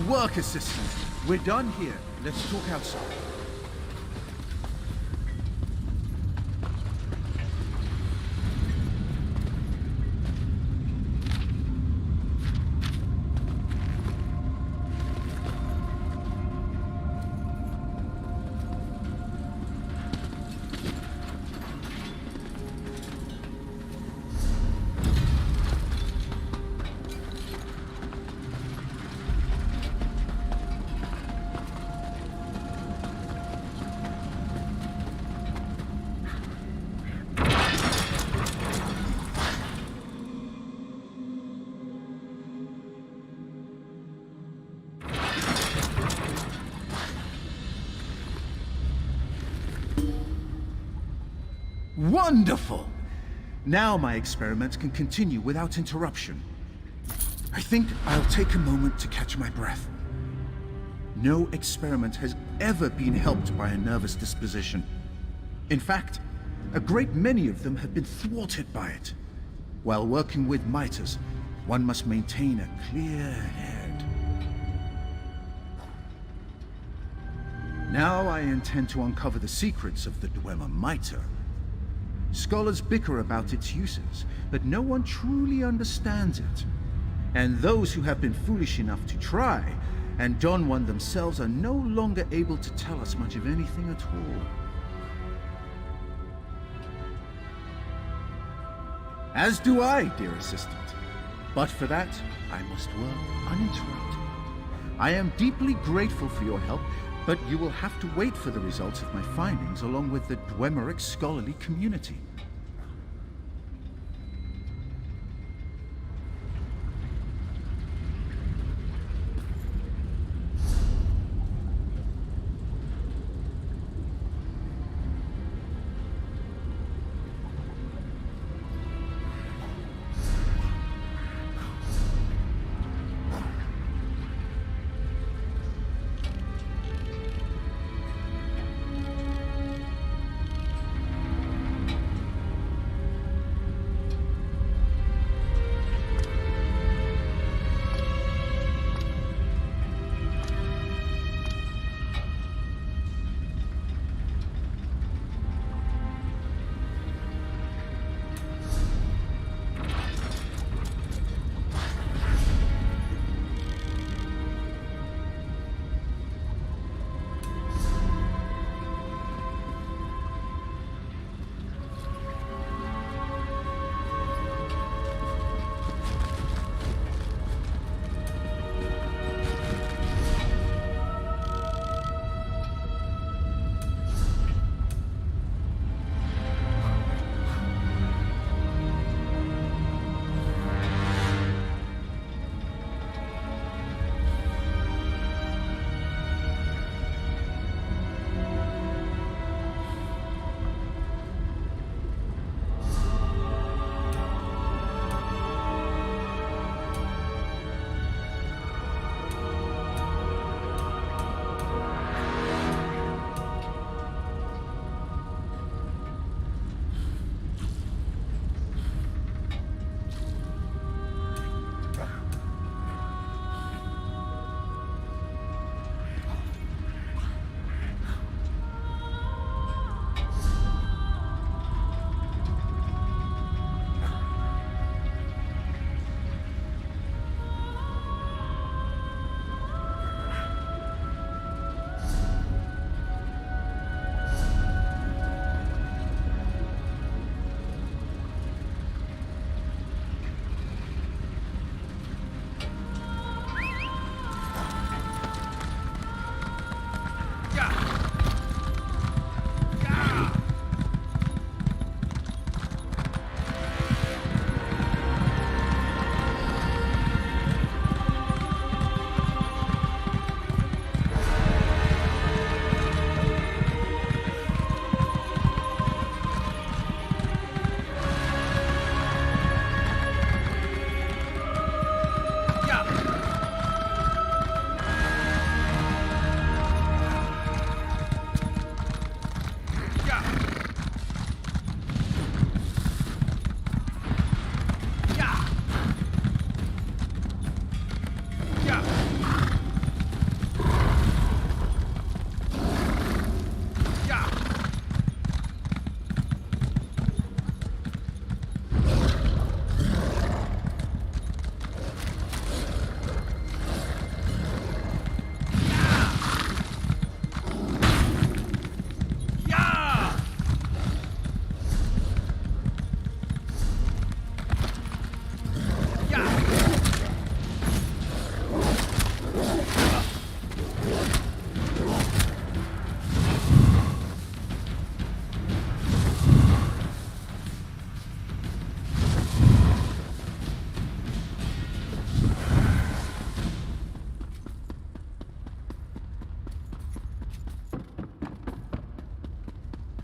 S17: work, assistant. We're done here. Let's talk outside. Wonderful! Now my experiment can continue without interruption. I think I'll take a moment to catch my breath. No experiment has ever been helped by a nervous disposition. In fact, a great many of them have been thwarted by it. While working with miters, one must maintain a clear head. Now I intend to uncover the secrets of the Dwemer Mitre. Scholars bicker about its uses, but no one truly understands it. And those who have been foolish enough to try and don one themselves are no longer able to tell us much of anything at all. As do I, dear assistant. But for that, I must work uninterrupted. I am deeply grateful for your help, but you will have to wait for the results of my findings along with the Dwemeric scholarly community.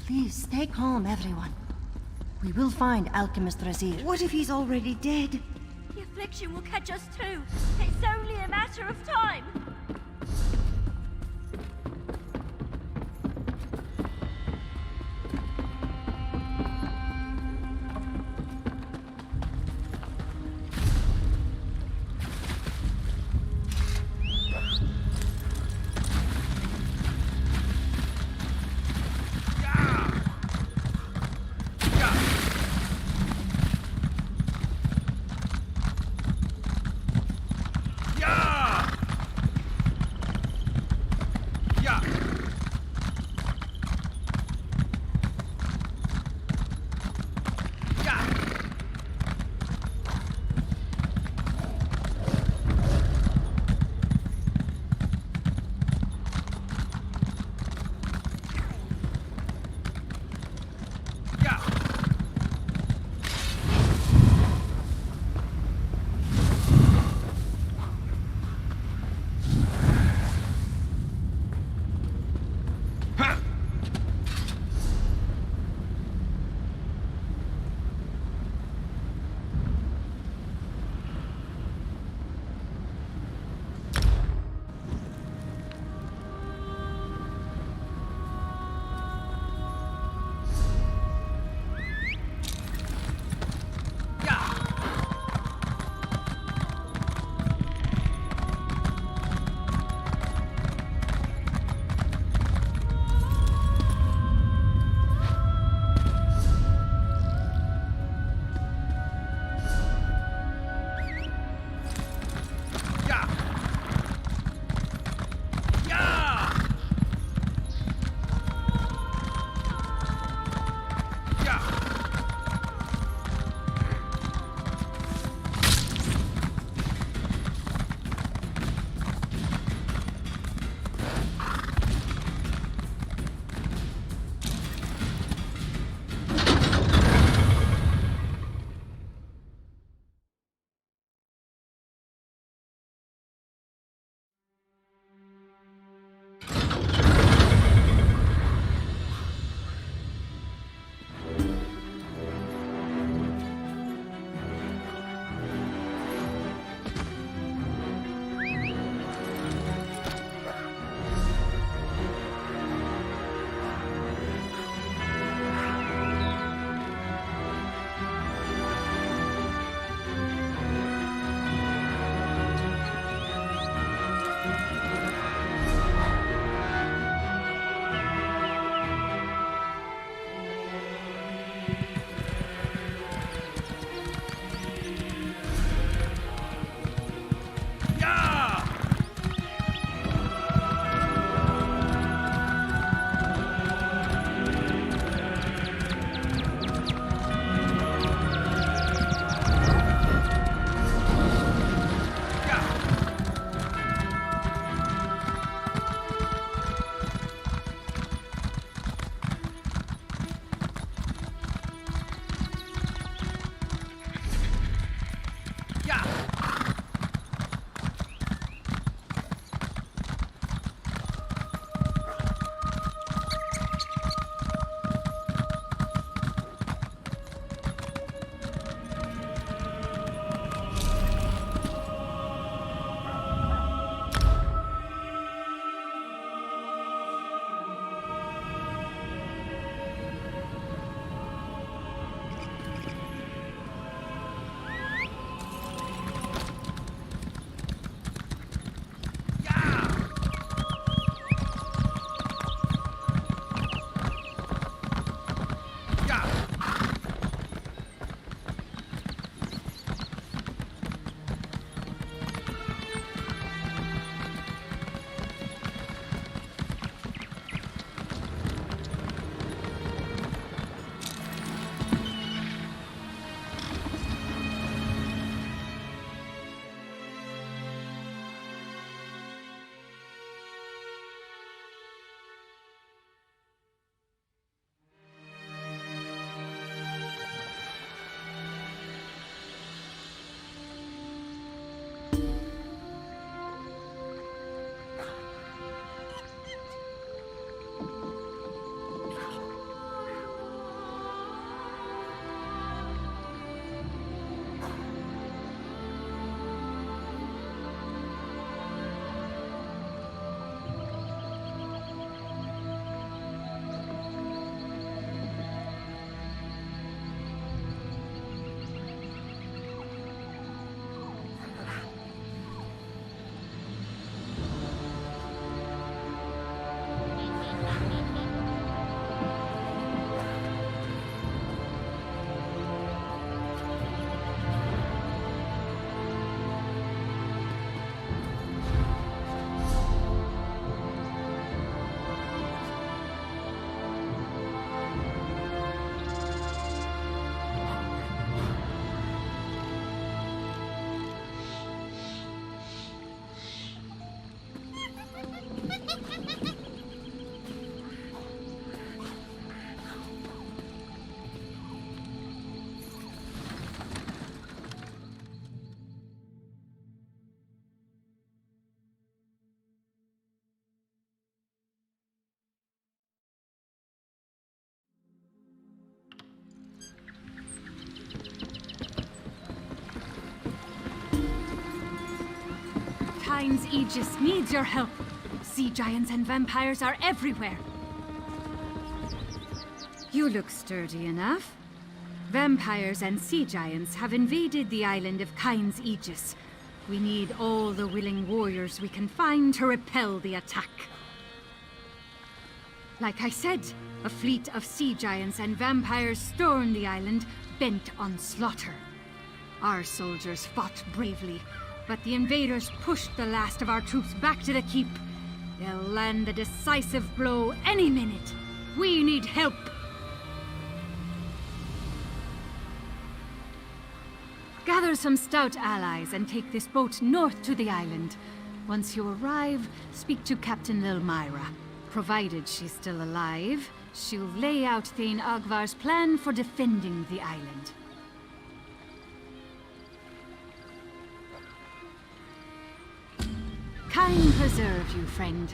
S8: Please, stay calm, everyone. We will find Alchemist Razir.
S11: What if he's already dead? The affliction will catch us too. It's only a matter of time.
S18: Kyne's Aegis needs your help. Sea giants and vampires are everywhere. You look sturdy enough. Vampires and sea giants have invaded the island of Kyne's Aegis. We need all the willing warriors we can find to repel the attack. Like I said, a fleet of sea giants and vampires stormed the island, bent on slaughter. Our soldiers fought bravely, but the invaders pushed the last of our troops back to the keep. They'll land the decisive blow any minute. We need help! Gather some stout allies and take this boat north to the island. Once you arrive, speak to Captain Lilmyra. Provided she's still alive, she'll lay out Thane Ogvar's plan for defending the island. Kyne preserve you, friend.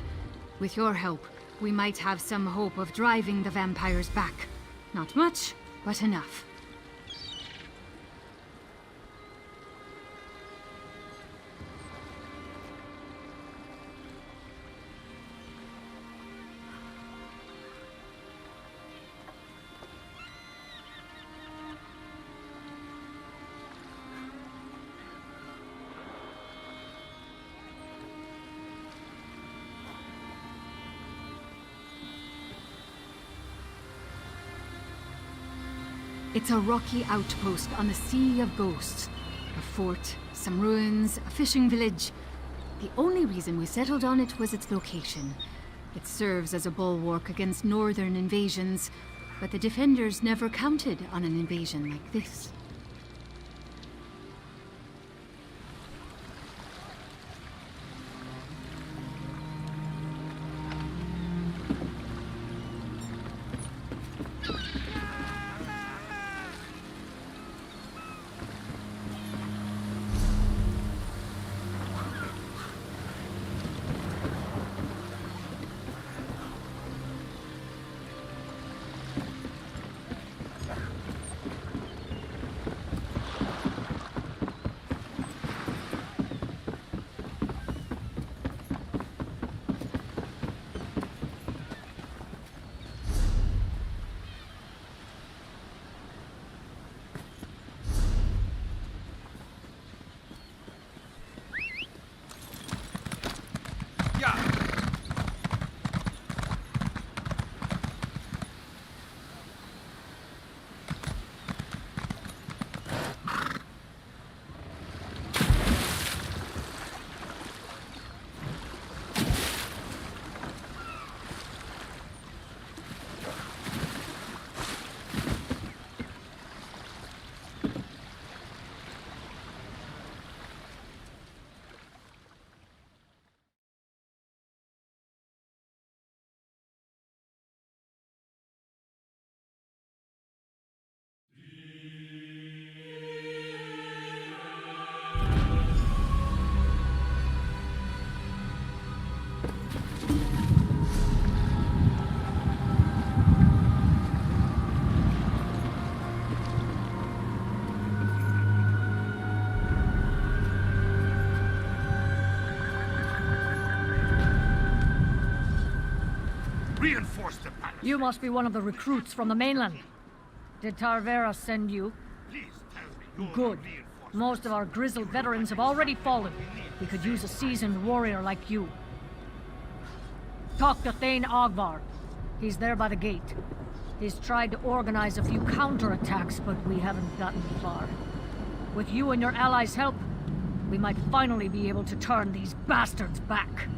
S18: With your help, we might have some hope of driving the vampires back. Not much, but enough. It's a rocky outpost on the Sea of Ghosts. A fort, some ruins, a fishing village. The only reason we settled on it was its location. It serves as a bulwark against northern invasions, but the defenders never counted on an invasion like this.
S19: Reinforce the palace.
S20: You must be one of the recruits from the mainland. Did Tarvera send you? Good. Most of our grizzled veterans have already fallen. We could use a seasoned warrior like you. Talk to Thane Ogvar. He's there by the gate. He's tried to organize a few counterattacks, but we haven't gotten far. With you and your allies' help, we might finally be able to turn these bastards back.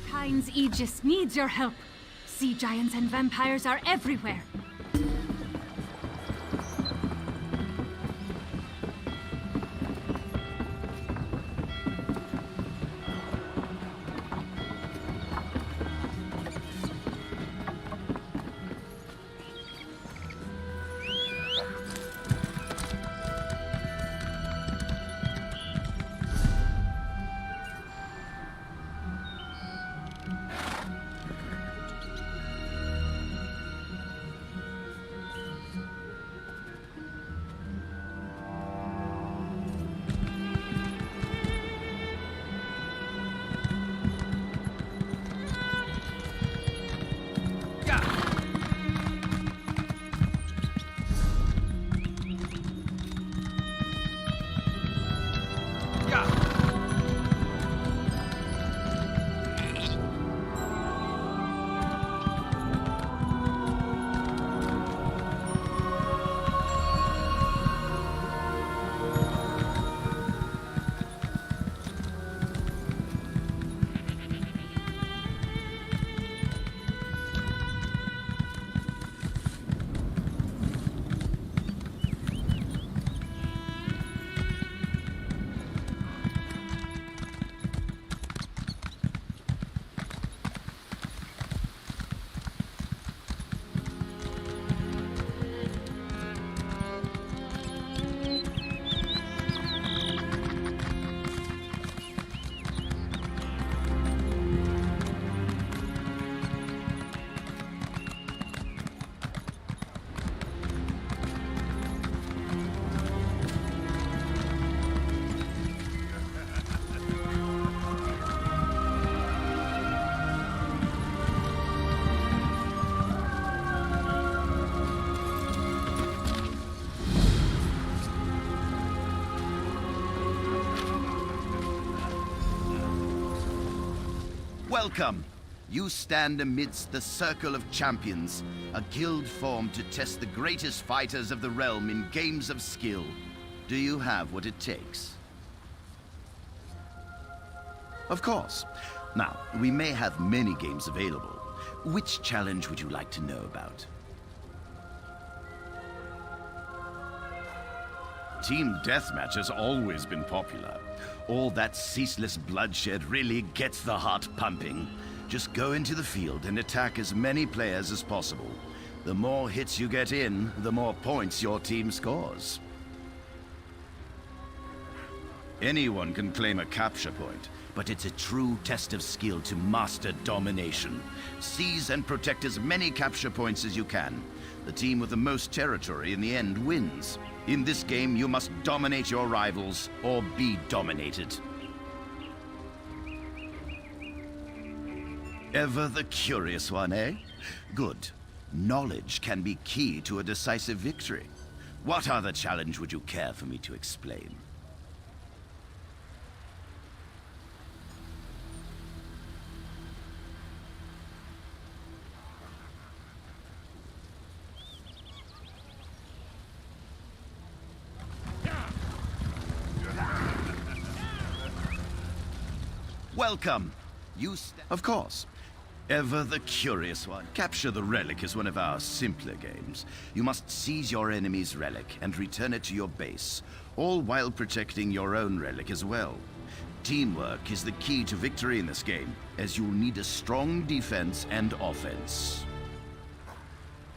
S18: Kyne's Aegis needs your help. Sea giants and vampires are everywhere.
S19: Welcome. You stand amidst the Circle of Champions, a guild formed to test the greatest fighters of the realm in games of skill. Do you have what it takes? Of course. Now, we may have many games available. Which challenge would you like to know about? Team Deathmatch has always been popular. All that ceaseless bloodshed really gets the heart pumping. Just go into the field and attack as many players as possible. The more hits you get in, the more points your team scores. Anyone can claim a capture point, but it's a true test of skill to master domination. Seize and protect as many capture points as you can. The team with the most territory in the end wins. In this game, you must dominate your rivals or be dominated. Ever the curious one, eh? Good. Knowledge can be key to a decisive victory. What other challenge would you care for me to explain? Welcome. Of course. Ever the curious one. Capture the Relic is one of our simpler games. You must seize your enemy's relic and return it to your base, all while protecting your own relic as well. Teamwork is the key to victory in this game, as you'll need a strong defense and offense.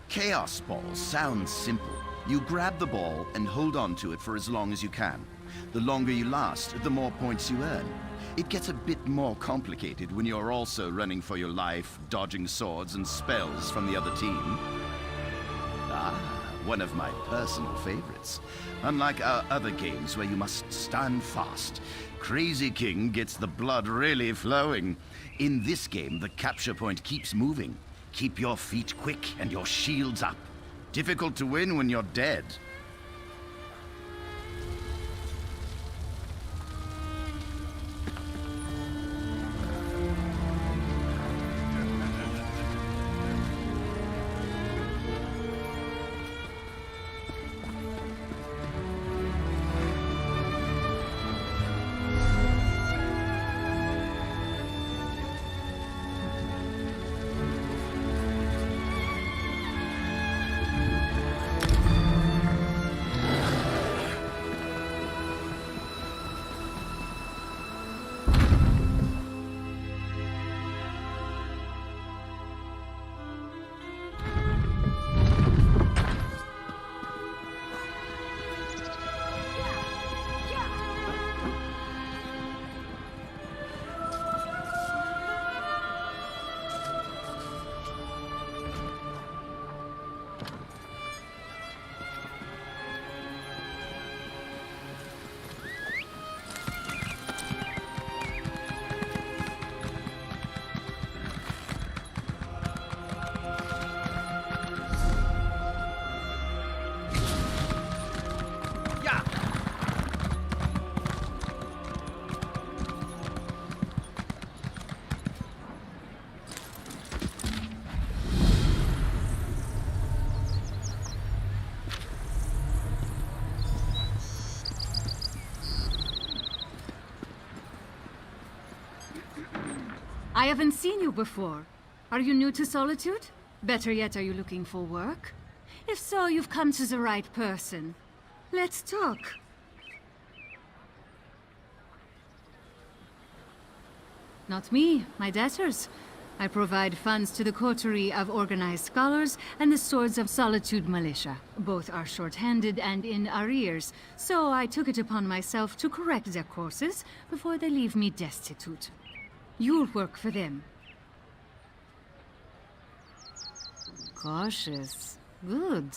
S19: Chaos Ball sounds simple. You grab the ball and hold on to it for as long as you can. The longer you last, the more points you earn. It gets a bit more complicated when you're also running for your life, dodging swords and spells from the other team. One of my personal favorites. Unlike our other games where you must stand fast, Crazy King gets the blood really flowing. In this game, the capture point keeps moving. Keep your feet quick and your shields up. Difficult to win when you're dead.
S18: I haven't seen you before. Are you new to Solitude? Better yet, are you looking for work? If so, you've come to the right person. Let's talk. Not me, my debtors. I provide funds to the coterie of organized scholars and the Swords of Solitude militia. Both are short-handed and in arrears, so I took it upon myself to correct their courses before they leave me destitute. You'll work for them. Cautious. Good.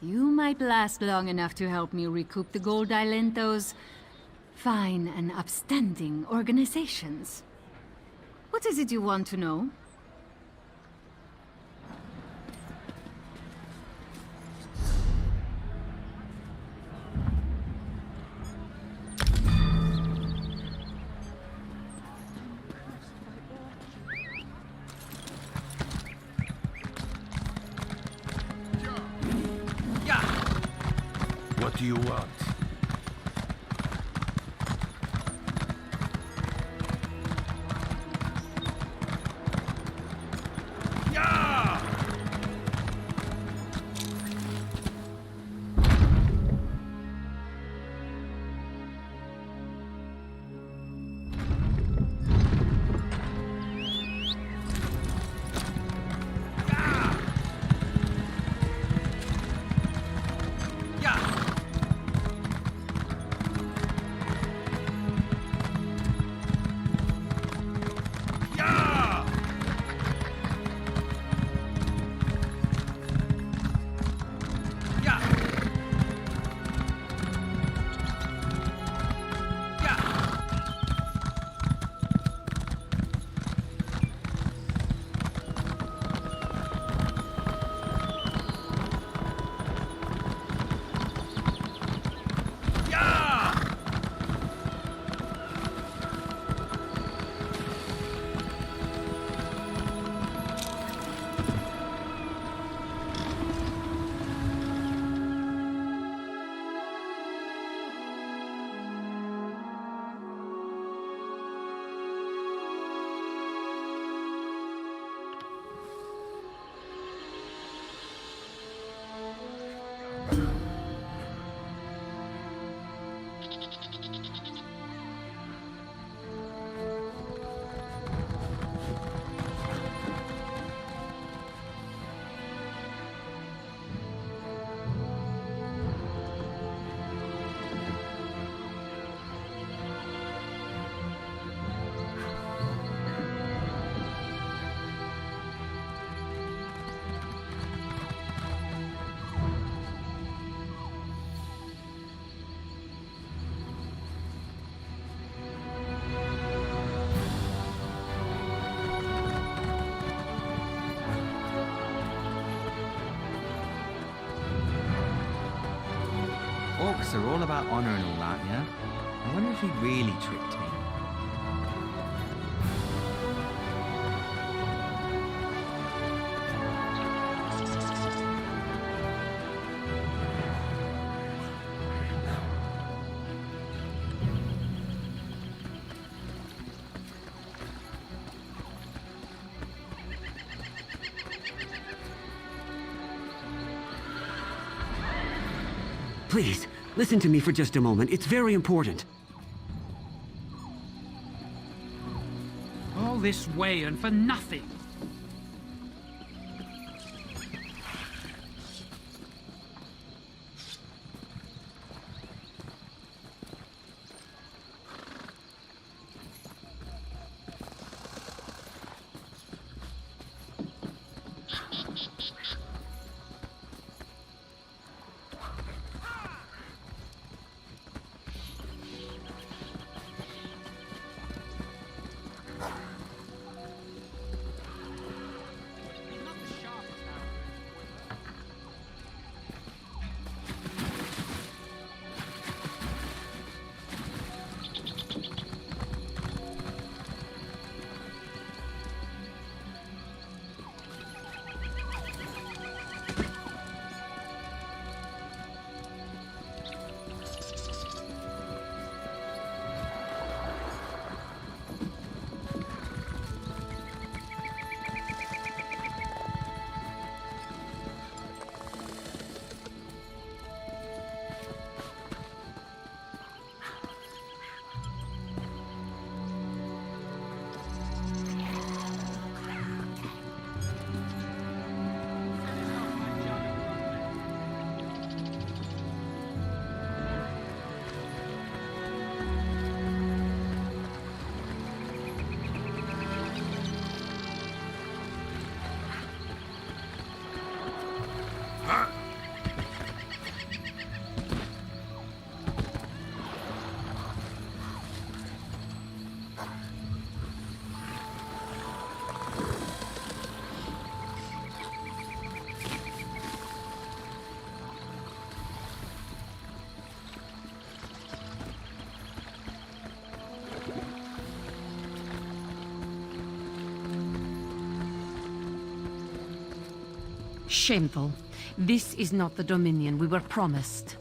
S18: You might last long enough to help me recoup the gold I lent those fine and upstanding organizations. What is it you want to know?
S16: What do you want?
S21: Orcs are all about honor and all that, yeah? I wonder if he really tricked me.
S22: Please, listen to me for just a moment. It's very important.
S23: All this way and for nothing.
S2: Shameful. This is not the Dominion we were promised.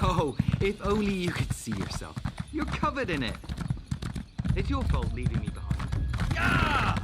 S21: Oh, if only you could see yourself. You're covered in it. It's your fault leaving me behind. Yeah!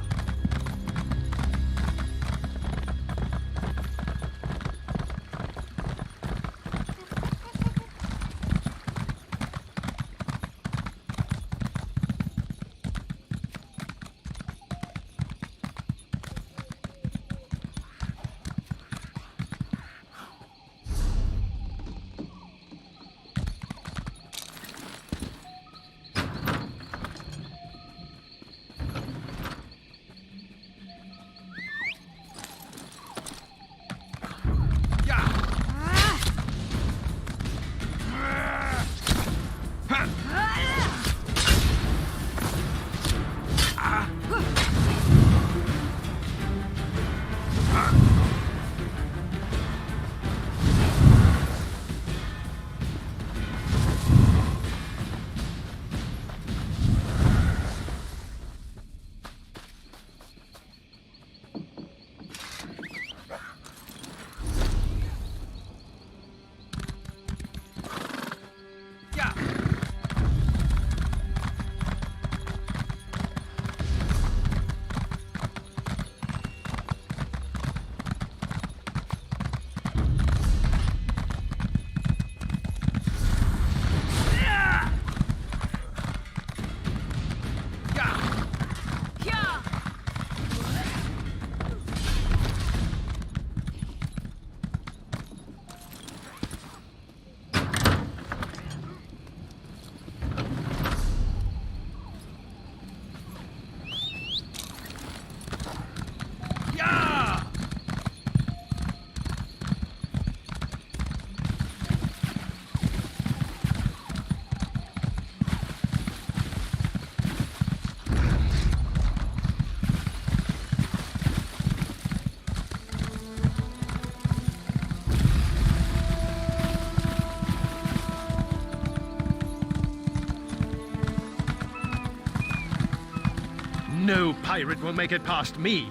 S15: No pirate will make it past me.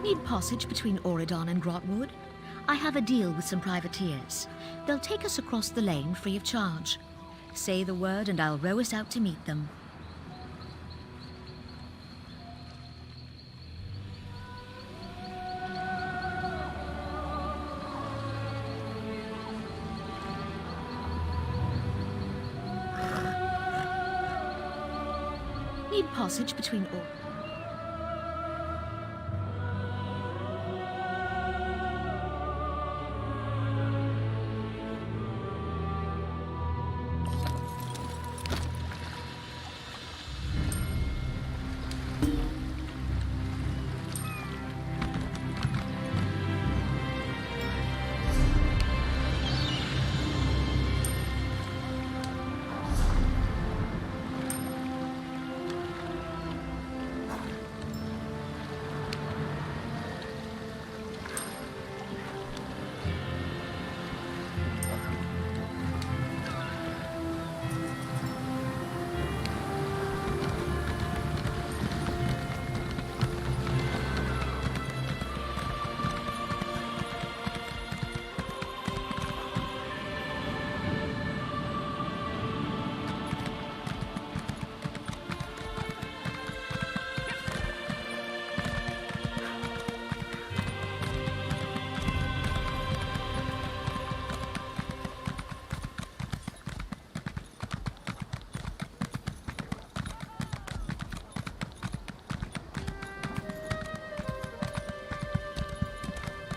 S3: Need passage between Auridon and Grotwood? I have a deal with some privateers. They'll take us across the lane free of charge. Say the word and I'll row us out to meet them. Need passage between all.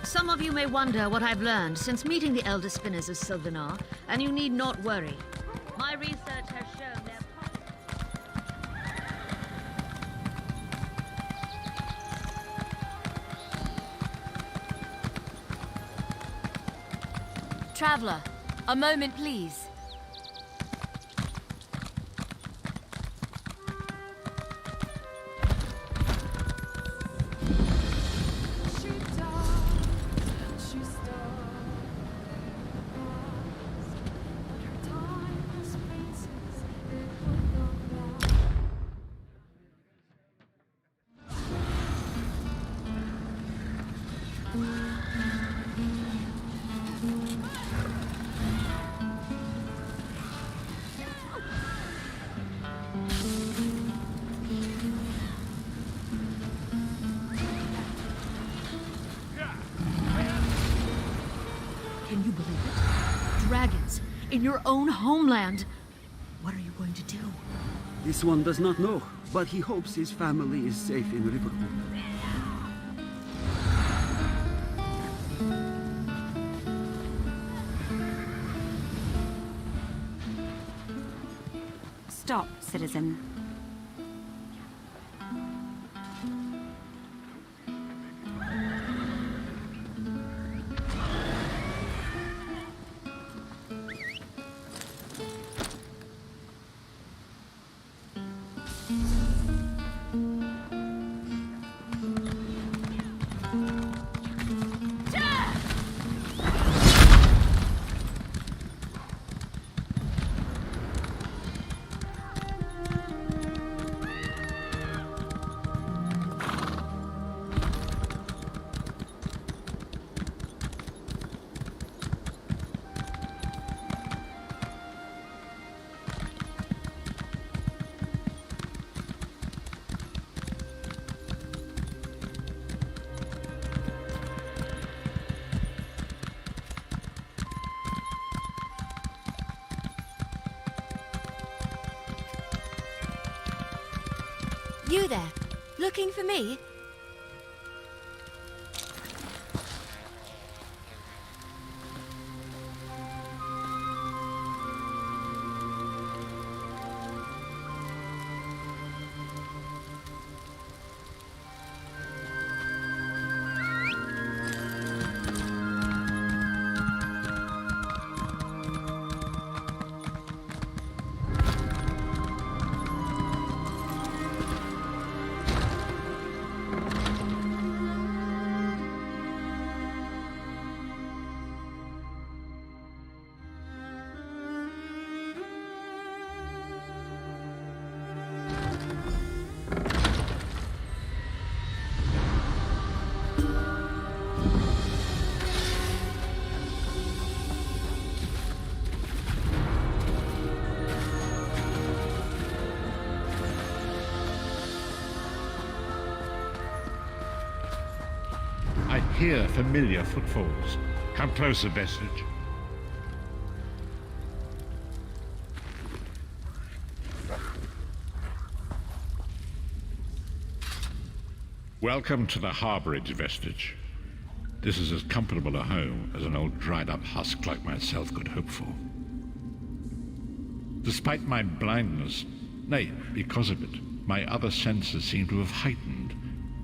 S3: Some of you may wonder what I've learned since meeting the Elder Spinners of Sylvanar, and you need not worry. My research has shown their...
S8: Traveler, a moment, please.
S3: Can you believe it? Dragons in your own homeland. What are you going to do?
S22: This one does not know, but he hopes his family is safe in Riverwood.
S2: Stop, citizen.
S8: You there, looking for me?
S5: I hear familiar footfalls. Come closer, Vestige. Welcome to the Harborage, Vestige. This is as comfortable a home as an old dried-up husk like myself could hope for. Despite my blindness, nay, because of it, my other senses seem to have heightened.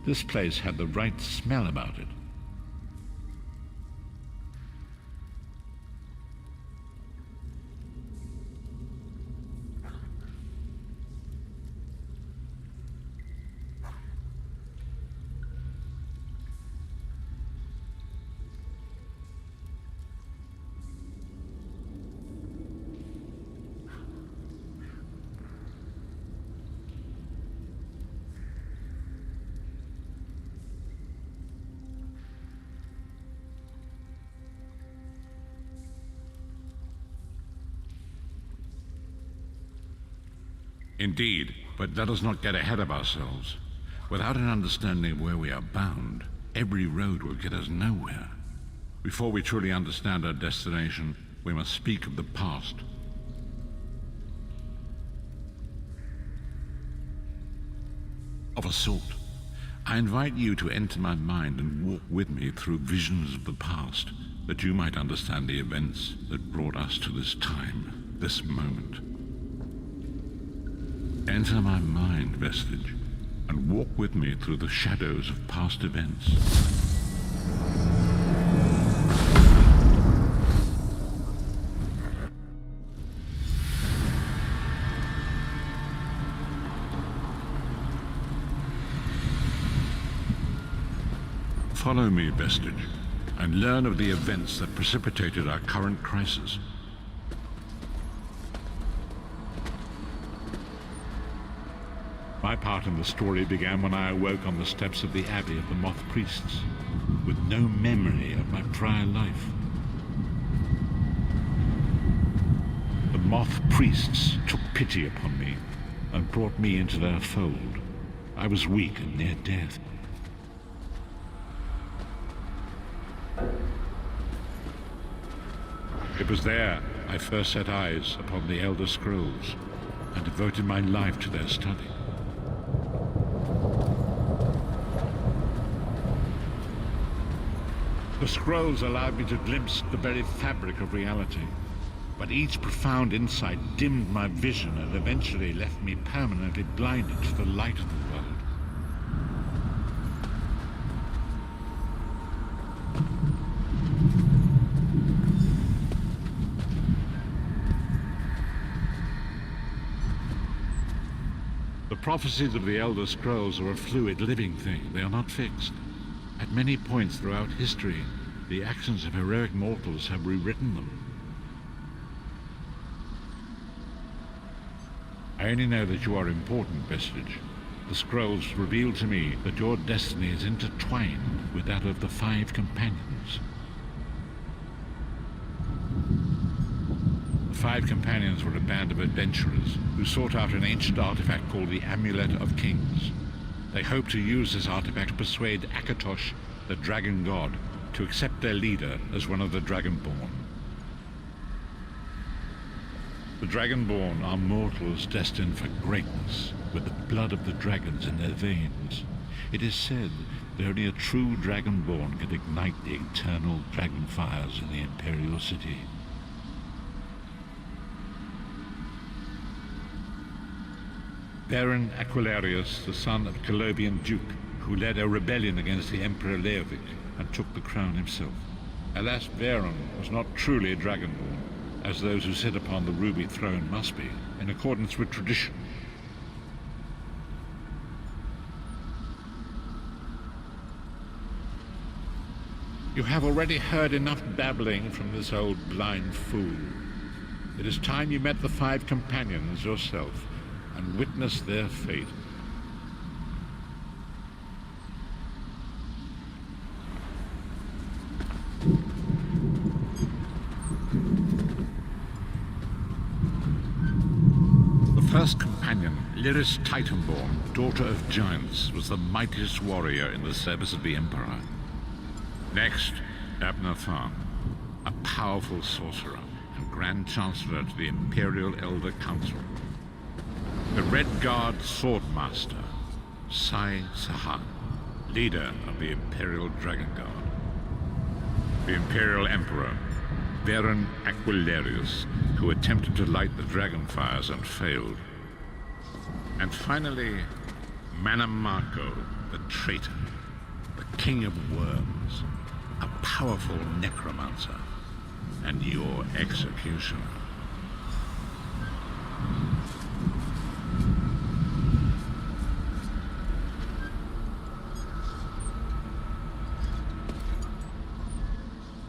S5: This place had the right smell about it. Indeed, but let us not get ahead of ourselves. Without an understanding of where we are bound, every road will get us nowhere. Before we truly understand our destination, we must speak of the past. Of a sort. I invite you to enter my mind and walk with me through visions of the past, that you might understand the events that brought us to this time, this moment. Enter my mind, Vestige, and walk with me through the shadows of past events. Follow me, Vestige, and learn of the events that precipitated our current crisis. My part in the story began when I awoke on the steps of the Abbey of the Moth Priests, with no memory of my prior life. The Moth Priests took pity upon me and brought me into their fold. I was weak and near death. It was there I first set eyes upon the Elder Scrolls and devoted my life to their study. The scrolls allowed me to glimpse the very fabric of reality, but each profound insight dimmed my vision and eventually left me permanently blinded to the light of the world. The prophecies of the Elder Scrolls are a fluid, living thing. They are not fixed. At many points throughout history, the actions of heroic mortals have rewritten them. I only know that you are important, Vestige. The scrolls reveal to me that your destiny is intertwined with that of the Five Companions. The Five Companions were a band of adventurers who sought out an ancient artifact called the Amulet of Kings. They hoped to use this artifact to persuade Akatosh, the dragon god, to accept their leader as one of the Dragonborn. The Dragonborn are mortals destined for greatness, with the blood of the dragons in their veins. It is said that only a true Dragonborn can ignite the eternal dragon fires in the Imperial City. Varen Aquilarius, the son of Colovian Duke, who led a rebellion against the Emperor Leovic and took the crown himself. Alas, Varen was not truly a Dragonborn, as those who sit upon the Ruby Throne must be, in accordance with tradition. You have already heard enough babbling from this old blind fool. It is time you met the Five Companions yourself and witnessed their fate. The first companion, Lyris Titanborn, daughter of giants, was the mightiest warrior in the service of the Emperor. Next, Abner Tharn, a powerful sorcerer and Grand Chancellor to the Imperial Elder Council. The Red Guard Swordmaster, Sai Sahan, leader of the Imperial Dragon Guard. The Imperial Emperor, Varen Aquilarius, who attempted to light the dragon fires and failed. And finally, Manamako, the traitor, the King of Worms, a powerful necromancer, and your executioner.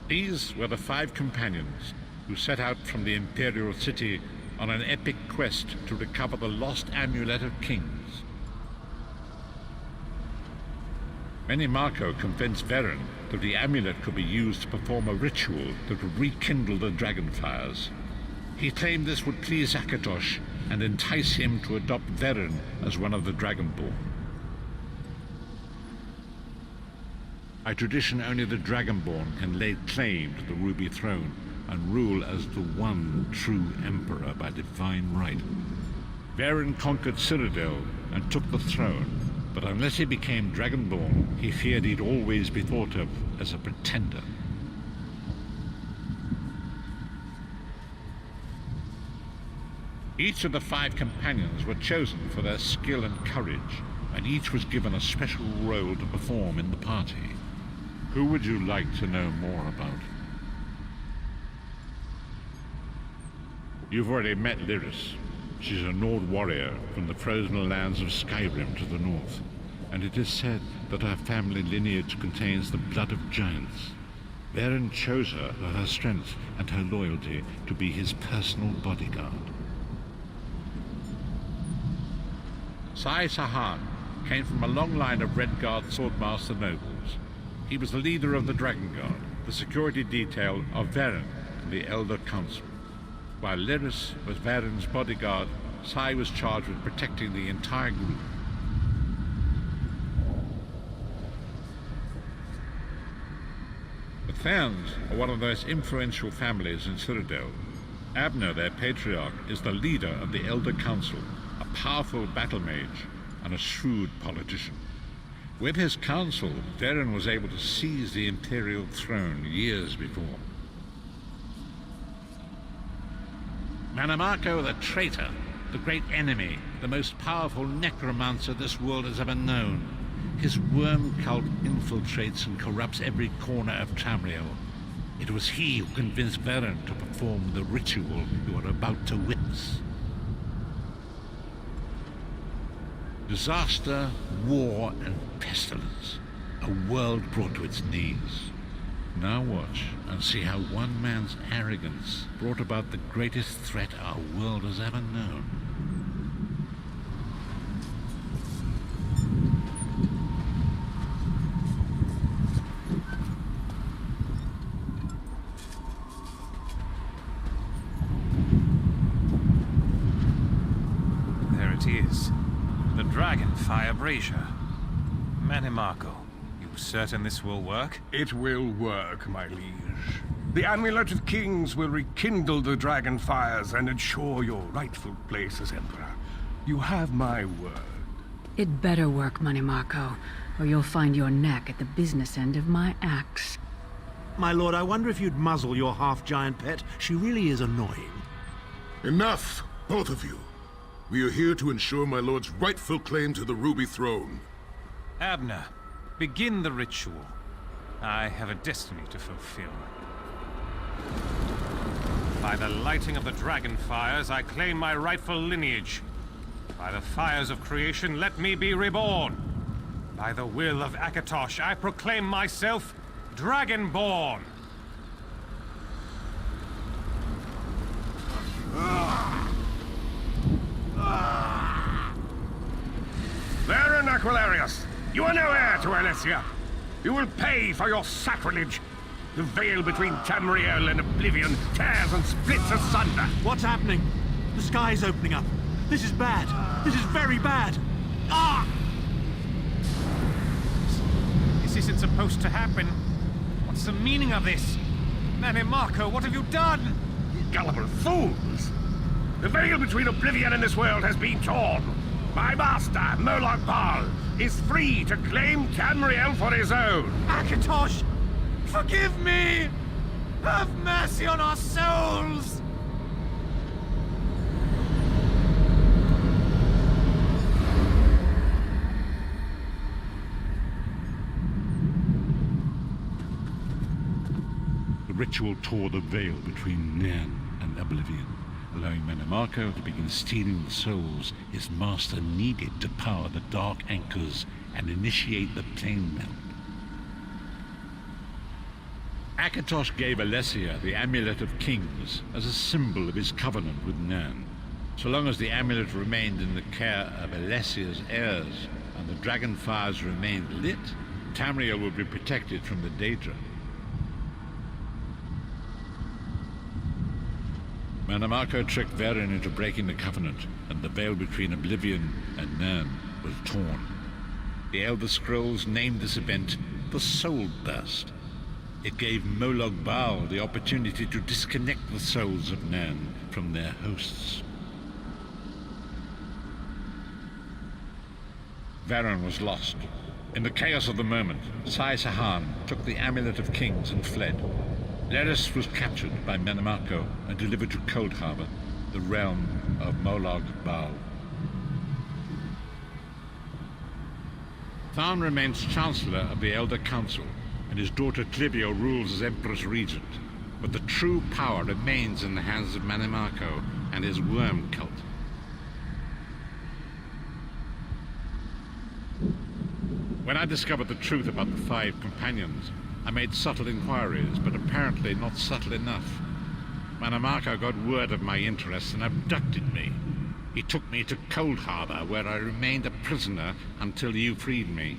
S5: These were the Five Companions who set out from the Imperial City on an epic quest to recover the lost Amulet of Kings. Many Marco convinced Varen that the amulet could be used to perform a ritual that would rekindle the dragon fires. He claimed this would please Akatosh and entice him to adopt Varen as one of the Dragonborn. By tradition, only the Dragonborn can lay claim to the Ruby Throne and rule as the one true Emperor by divine right. Varen conquered Cyrodiil and took the throne, But unless he became Dragonborn, he feared he'd always be thought of as a pretender. Each of the 5 companions were chosen for their skill and courage, and each was given a special role to perform in the party. Who would you like to know more about? You've already met Lyris. She's a Nord warrior from the frozen lands of Skyrim to the north, and it is said that her family lineage contains the blood of giants. Varen chose her for her strength and her loyalty to be his personal bodyguard. Sai Sahan came from a long line of Redguard swordmaster nobles. He was the leader of the Dragon Guard, the security detail of Varen and the Elder Council. While Lyris was Varen's bodyguard, Sai was charged with protecting the entire group. The Therns are one of the most influential families in Citadel. Abner, their patriarch, is the leader of the Elder Council, a powerful battle mage and a shrewd politician. With his council, Varen was able to seize the Imperial throne years before. Manamako the traitor, the great enemy, the most powerful necromancer this world has ever known. His worm cult infiltrates and corrupts every corner of Tamriel. It was he who convinced Varen to perform the ritual you are about to witness. Disaster, war, and pestilence. A world brought to its knees. Now watch and see how one man's arrogance brought about the greatest threat our world has ever known.
S4: There it is. The Dragonfire Brazier. Manimako, you certain this will work?
S7: It will work, my liege. The Amulet of Kings will rekindle the dragon fires and ensure your rightful place as Emperor. You have my word.
S2: It better work, Manimako, or you'll find your neck at the business end of my axe.
S16: My lord, I wonder if you'd muzzle your half-giant pet. She really is annoying.
S14: Enough, both of you. We are here to ensure my lord's rightful claim to the Ruby Throne.
S4: Abner, begin the ritual. I have a destiny to fulfill. By the lighting of the dragon fires, I claim my rightful lineage. By the fires of creation, let me be reborn. By the will of Akatosh, I proclaim myself Dragonborn.
S7: Varen Aquilarius, you are no heir to Alessia. You will pay for your sacrilege. The veil between Tamriel and Oblivion tears and splits asunder.
S16: What's happening? The sky's opening up. This is bad. This is very bad. Ah!
S4: This isn't supposed to happen. What's the meaning of this? Manimako, what have you done?
S7: Gullible fools! The veil between Oblivion and this world has been torn. My master, Molag Bal, is free to claim Tamriel for his own.
S4: Akatosh, forgive me! Have mercy on our souls!
S5: The ritual tore the veil between Nairn and Oblivion, allowing Manamako to begin stealing the souls his master needed to power the dark anchors and initiate the plane melt. Akatosh gave Alessia the Amulet of Kings as a symbol of his covenant with Nairn. So long as the amulet remained in the care of Alessia's heirs and the dragon fires remained lit, Tamriel would be protected from the Daedra. Manamako tricked Varen into breaking the covenant, and the veil between Oblivion and Nairn was torn. The Elder Scrolls named this event the Soul Burst. It gave Molag Bal the opportunity to disconnect the souls of Nairn from their hosts. Varen was lost. In the chaos of the moment, Sai Sahan took the Amulet of Kings and fled. Lyris was captured by Menemarco and delivered to Cold Harbor, the realm of Molag Bal. Tharn remains Chancellor of the Elder Council, and his daughter Clivio rules as Empress Regent. But the true power remains in the hands of Menemarco and his worm cult. When I discovered the truth about the 5 companions, I made subtle inquiries, but apparently not subtle enough. Menemarco got word of my interests and abducted me. He took me to Cold Harbor, where I remained a prisoner until you freed me.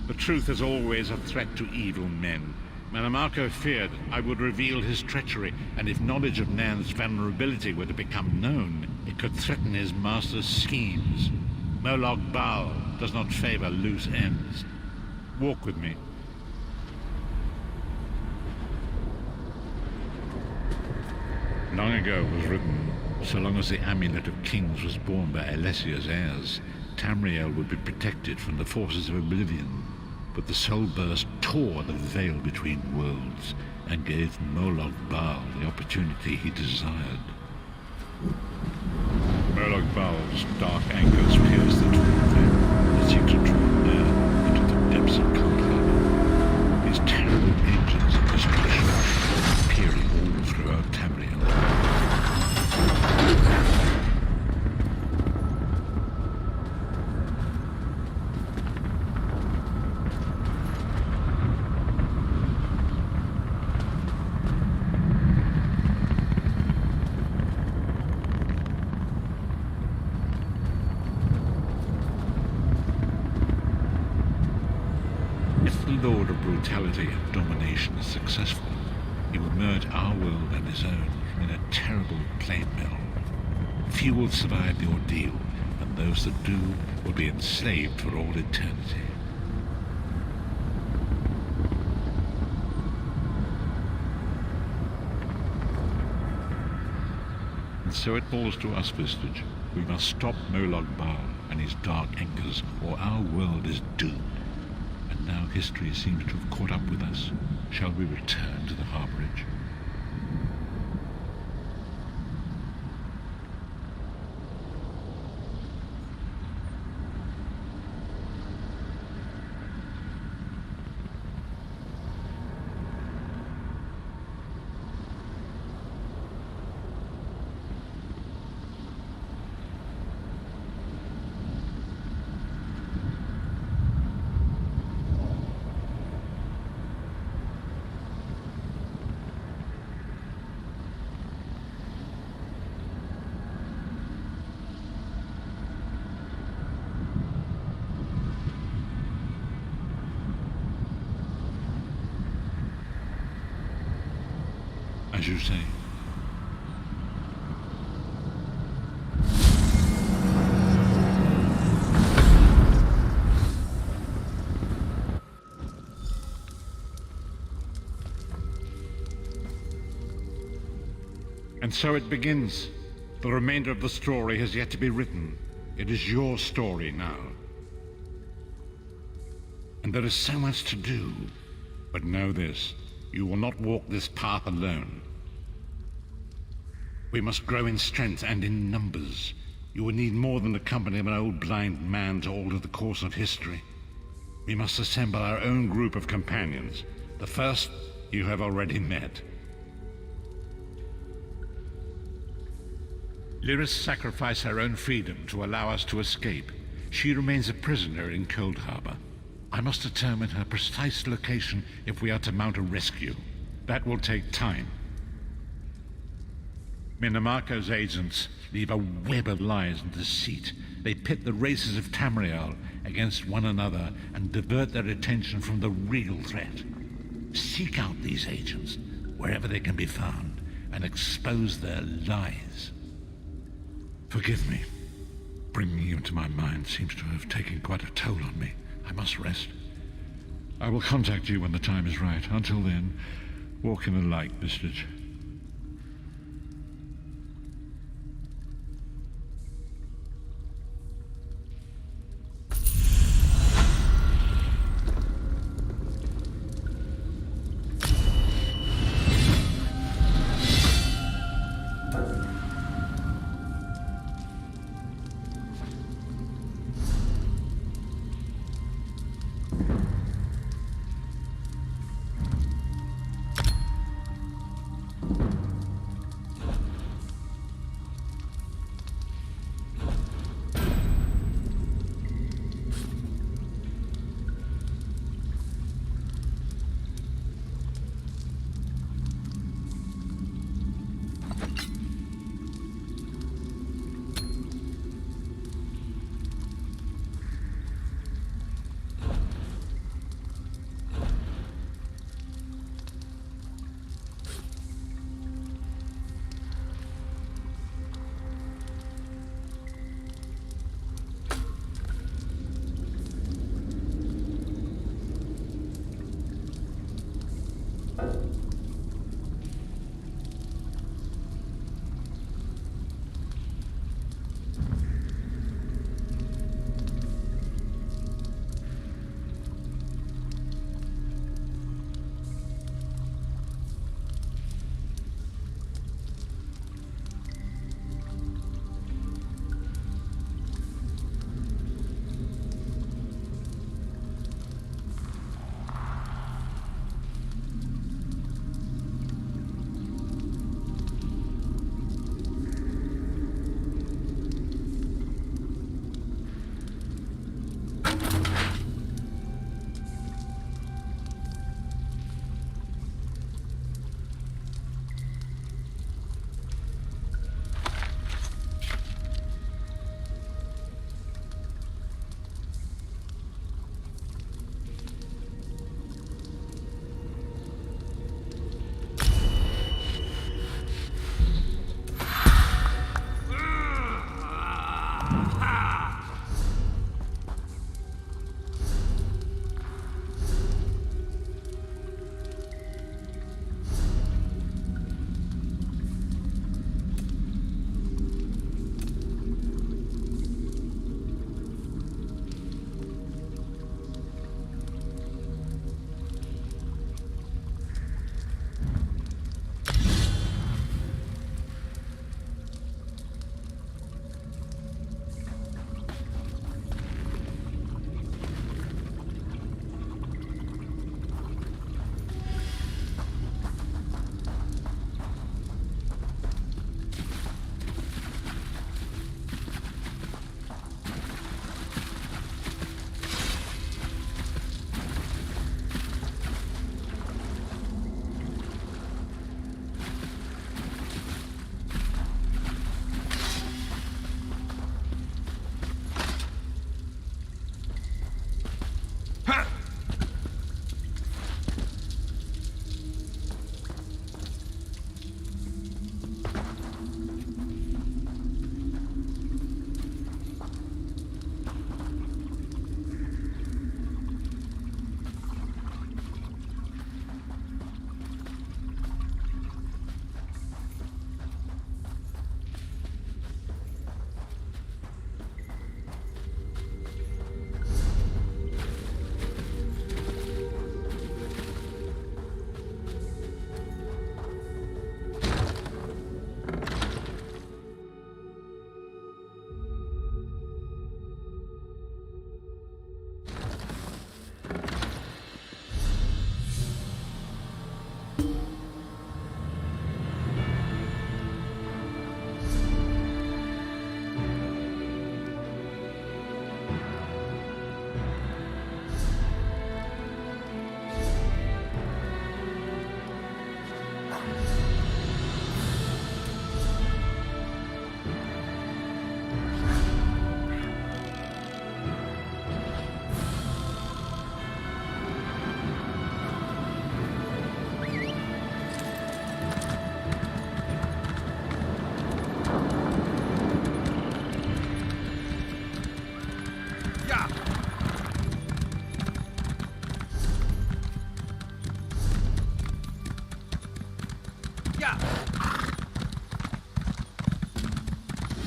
S5: The truth is always a threat to evil men. Menemarco feared I would reveal his treachery, and if knowledge of Nan's vulnerability were to become known, it could threaten his master's schemes. Molag Bal does not favor loose ends. Walk with me. Long ago was written, so long as the Amulet of Kings was borne by Alessia's heirs, Tamriel would be protected from the forces of oblivion. But the Soul Burst tore the veil between worlds and gave Molag Bal the opportunity he desired. Molag Bal's dark anchors pierced the twin veil that seemed to draw near into the depths of Cold Harbor. These terrible engines of destruction appearing all throughout Tamriel. If the Lord of Brutality and Domination is successful, he will merge our world and his own in a terrible plain mill. Few will survive the ordeal, and those that do will be enslaved for all eternity. And so it falls to us, Vistage. We must stop Molag Bal and his dark anchors, or our world is doomed. And now history seems to have caught up with us. Shall we return to the harborage? As you say. And so it begins. The remainder of the story has yet to be written. It is your story now. And there is so much to do. But know this, you will not walk this path alone. We must grow in strength and in numbers. You will need more than the company of an old blind man to alter the course of history. We must assemble our own group of companions. The first you have already met. Lyris sacrificed her own freedom to allow us to escape. She remains a prisoner in Cold Harbor. I must determine her precise location if we are to mount a rescue. That will take time. Menemarco's agents leave a web of lies and deceit. They pit the races of Tamriel against one another and divert their attention from the real threat. Seek out these agents, wherever they can be found, and expose their lies. Forgive me. Bringing you into my mind seems to have taken quite a toll on me. I must rest. I will contact you when the time is right. Until then, walk in the light, Vistage.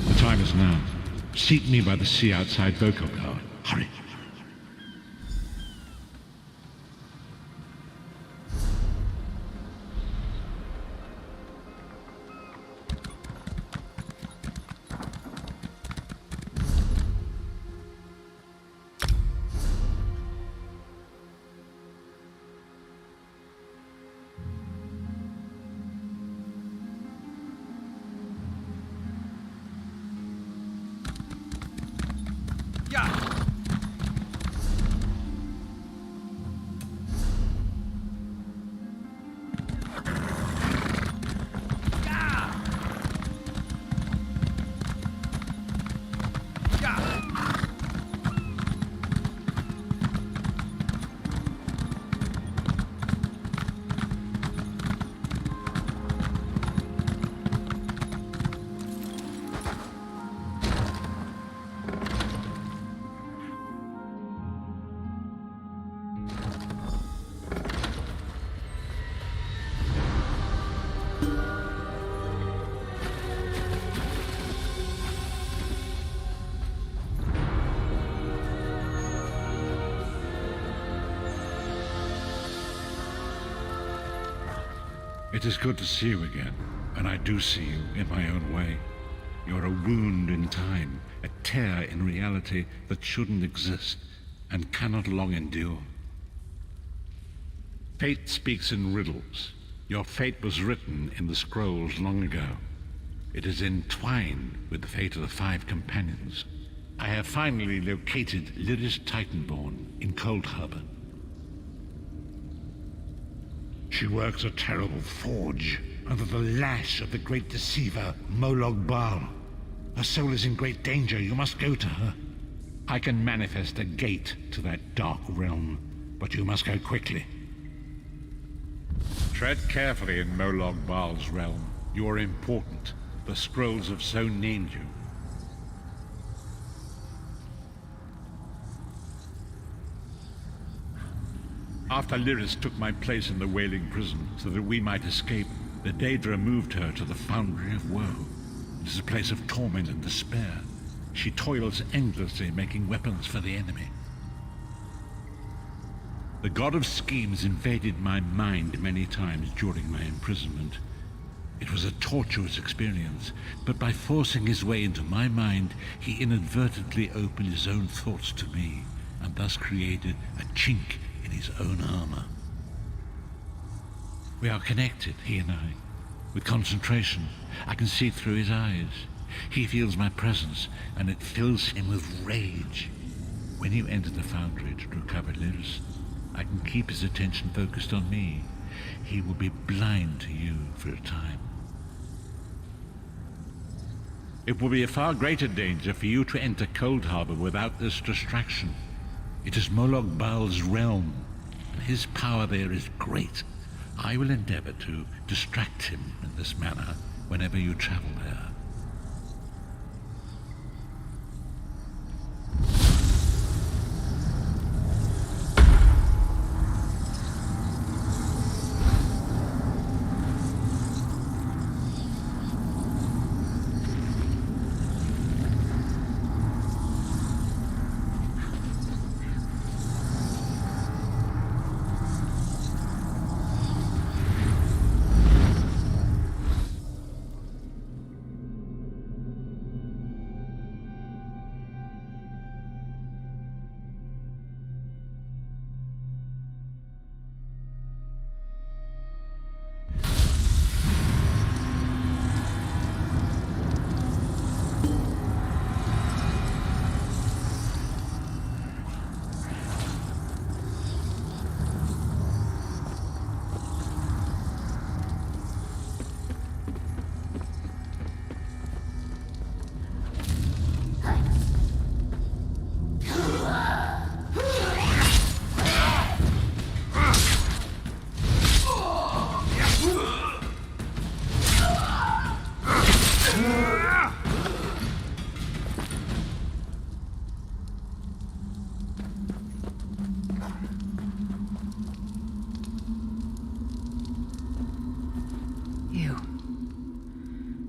S5: The time is now. Seek me by the sea outside Vokogard. Hurry. It is good to see you again, and I do see you in my own way. You're a wound in time, a tear in reality that shouldn't exist and cannot long endure. Fate speaks in riddles. Your fate was written in the scrolls long ago. It is entwined with the fate of the 5 companions. I have finally located Lyris Titanborn in Cold Harbor. She works a terrible forge under the lash of the great deceiver, Molag Bal. Her soul is in great danger. You must go to her. I can manifest a gate to that dark realm, but you must go quickly. Tread carefully in Molag Bal's realm. You are important. The scrolls have so named you. After Lyris took my place in the Wailing Prison so that we might escape, the Daedra moved her to the Foundry of Woe. It is a place of torment and despair. She toils endlessly making weapons for the enemy. The God of Schemes invaded my mind many times during my imprisonment. It was a tortuous experience, but by forcing his way into my mind, he inadvertently opened his own thoughts to me, and thus created a chink in his own armor. We are connected, he and I. With concentration, I can see through his eyes. He feels my presence, and it fills him with rage. When you enter the Foundry to recover Lyris, I can keep his attention focused on me. He will be blind to you for a time. It will be a far greater danger for you to enter Cold Harbor without this distraction. It is Molag Bal's realm, and his power there is great. I will endeavor to distract him in this manner whenever you travel there.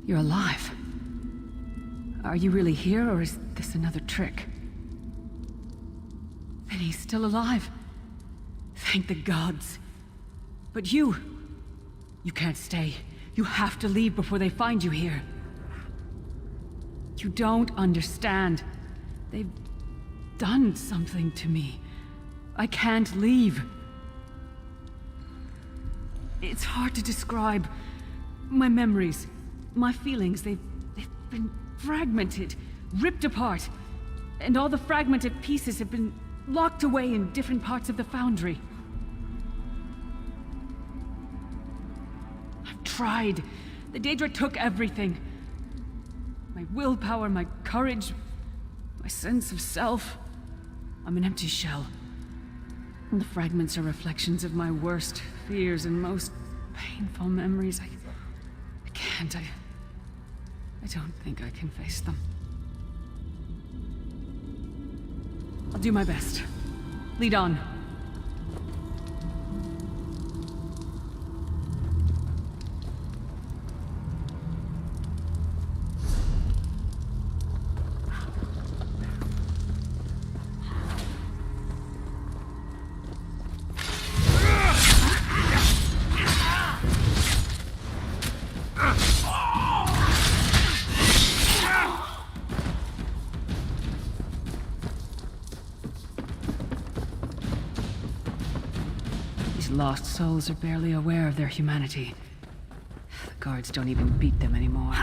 S2: You're alive. Are you really here, or is this another trick? Vinny's still alive. Thank the gods. But you can't stay. You have to leave before they find you here. You don't understand. They've done something to me. I can't leave. It's hard to describe. My memories, my feelings, they've been fragmented, ripped apart. And all the fragmented pieces have been locked away in different parts of the Foundry. I've tried. The Daedra took everything. My willpower, my courage, my sense of self. I'm an empty shell. And the fragments are reflections of my worst fears and most painful memories. I can't. I don't think I can face them. I'll do my best. Lead on. Lost souls are barely aware of their humanity. The guards don't even beat them anymore.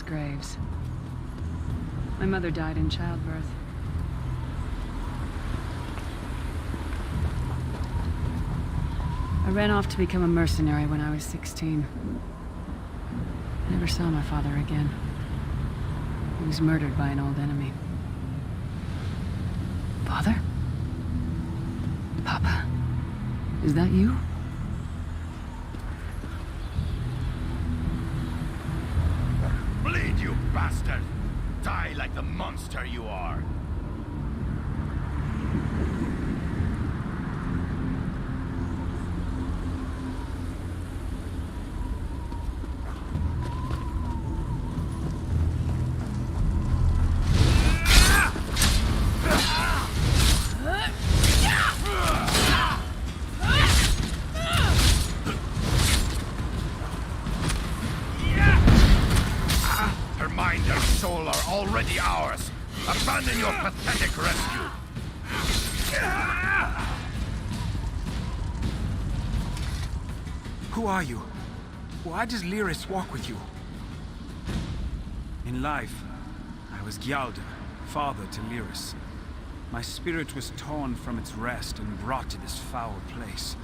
S2: Graves. My mother died in childbirth. I ran off to become a mercenary when I was 16. I never saw my father again. He was murdered by an old enemy. Father? Papa? Is that you?
S19: Bleed, you bastard! Die like the monster you are! Already ours. Abandon your pathetic rescue.
S6: Who are you? Why does Lyris walk with you? In life, I was Gyalda, father to Lyris. My spirit was torn from its rest and brought to this foul place.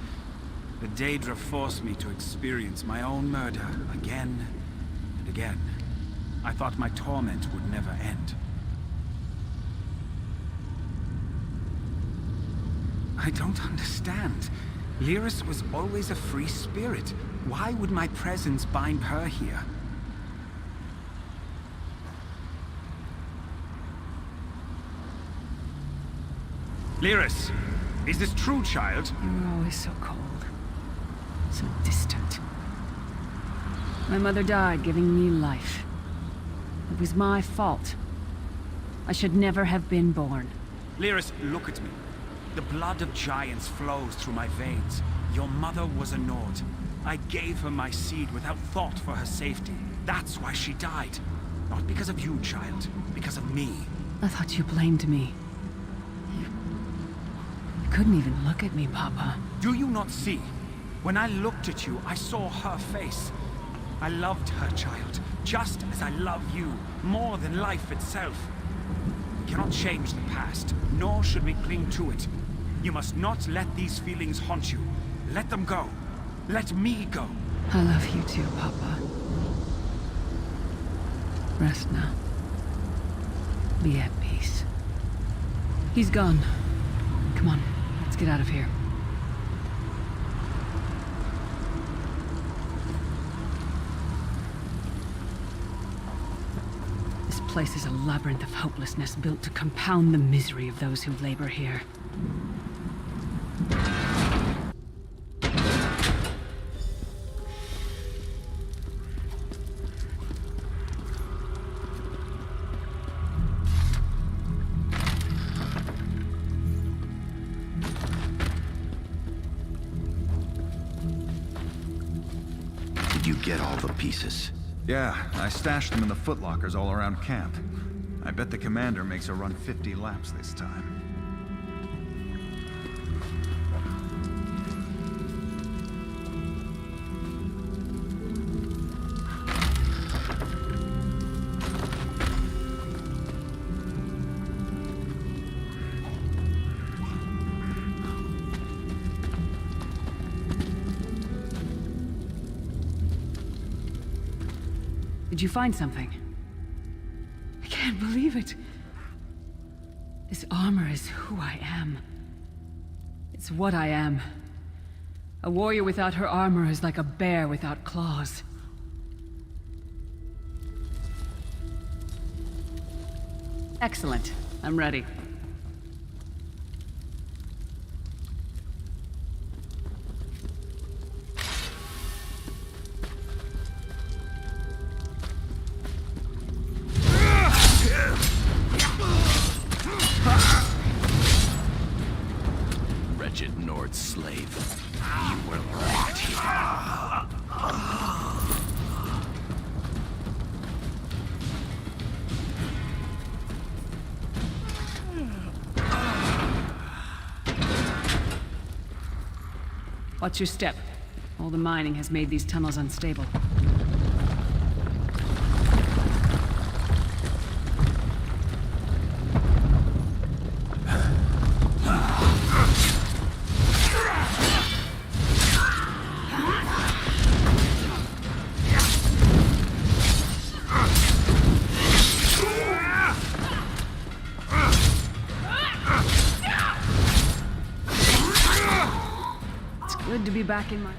S6: The Daedra forced me to experience my own murder again and again. I thought my torment would never end. I don't understand. Lyris was always a free spirit. Why would my presence bind her here? Lyris, is this true, child?
S2: You were always so cold. So distant. My mother died giving me life. It was my fault. I should never have been born.
S6: Lyris, look at me. The blood of giants flows through my veins. Your mother was a Nord. I gave her my seed without thought for her safety. That's why she died. Not because of you, child. Because of me.
S2: I thought you blamed me. You couldn't even look at me, Papa.
S6: Do you not see? When I looked at you, I saw her face. I loved her, child, just as I love you, more than life itself. We cannot change the past, nor should we cling to it. You must not let these feelings haunt you. Let them go. Let me go.
S2: I love you too, Papa. Rest now. Be at peace. He's gone. Come on, let's get out of here. This place is a labyrinth of hopelessness built to compound the misery of those who labor here.
S19: Did you get all the pieces?
S9: Yeah, I stashed them in the footlockers all around camp. I bet the commander makes her run 50 laps this time.
S2: Did you find something? I can't believe it. This armor is who I am. It's what I am. A warrior without her armor is like a bear without claws. Excellent. I'm ready.
S19: Wretched Nord slave. You will rot here.
S2: Watch your step. All the mining has made these tunnels unstable. Good to be back in my...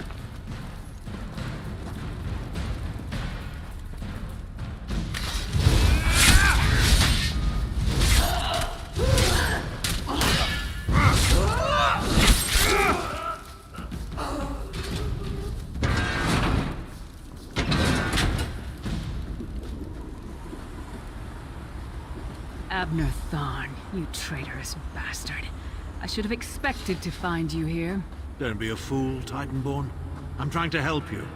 S2: Abner Thorn, you traitorous bastard. I should have expected to find you here.
S16: Don't be a fool, Titanborn. I'm trying to help you.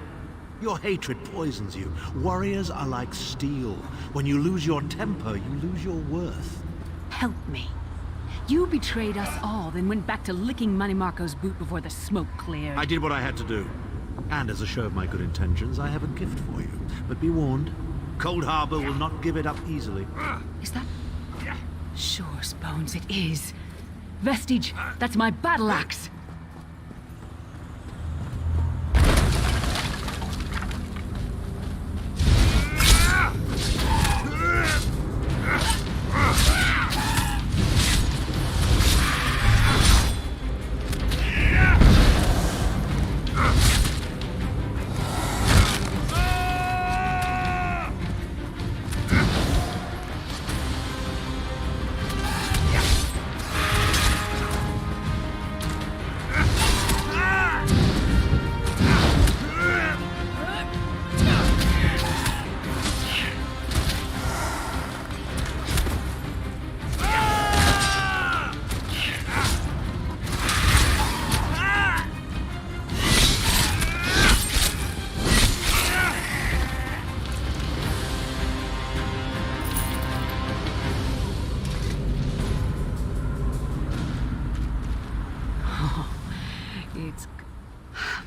S16: Your hatred poisons you. Warriors are like steel. When you lose your temper, you lose your worth.
S2: Help me. You betrayed us all, then went back to licking Manny Marco's boot before the smoke cleared.
S16: I did what I had to do. And as a show of my good intentions, I have a gift for you. But be warned, Cold Harbor will not give it up easily.
S2: Is that... Sure, Bones, it is. Vestige, that's my battle axe.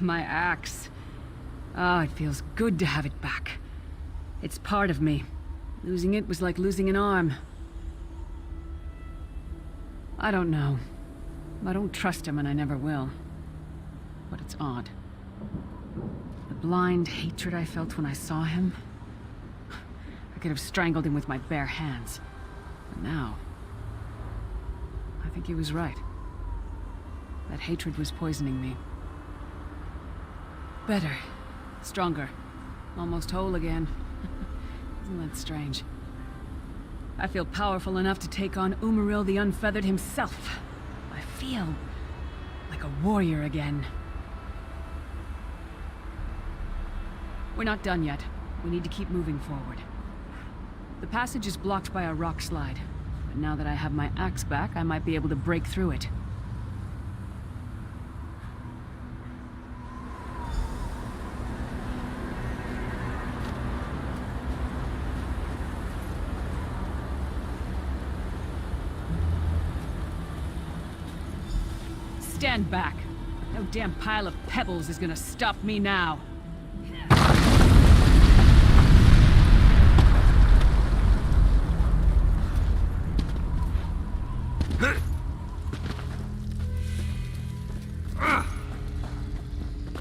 S2: My axe. Ah, it feels good to have it back. It's part of me. Losing it was like losing an arm. I don't know. I don't trust him and I never will. But it's odd. The blind hatred I felt when I saw him... I could have strangled him with my bare hands. But now... I think he was right. That hatred was poisoning me. Better. Stronger. Almost whole again. Isn't that strange? I feel powerful enough to take on Umaril the Unfeathered himself. I feel like a warrior again. We're not done yet. We need to keep moving forward. The passage is blocked by a rock slide, but now that I have my axe back, I might be able to break through it. Stand back. No damn pile of pebbles is gonna stop me now.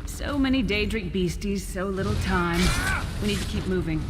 S2: So many Daedric beasties, so little time. We need to keep moving.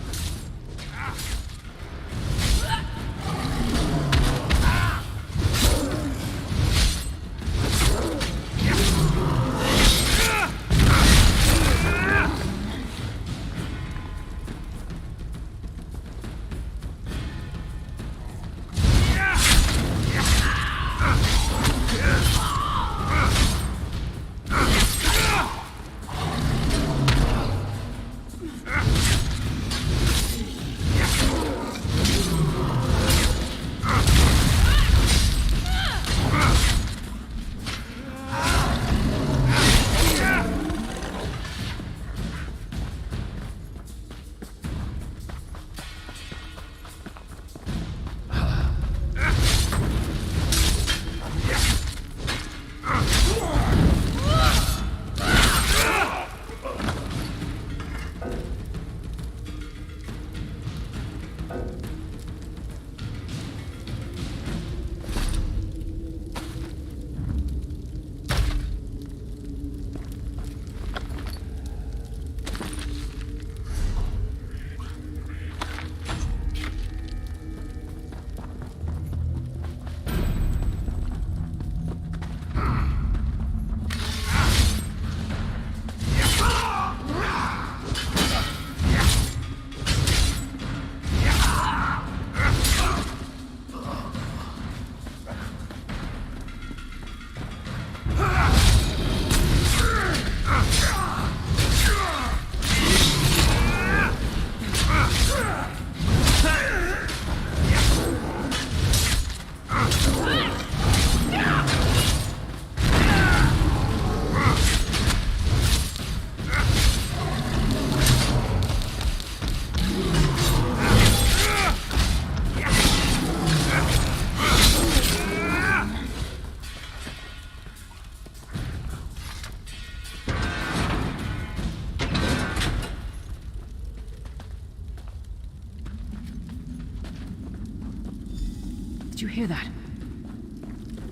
S2: Did you hear that?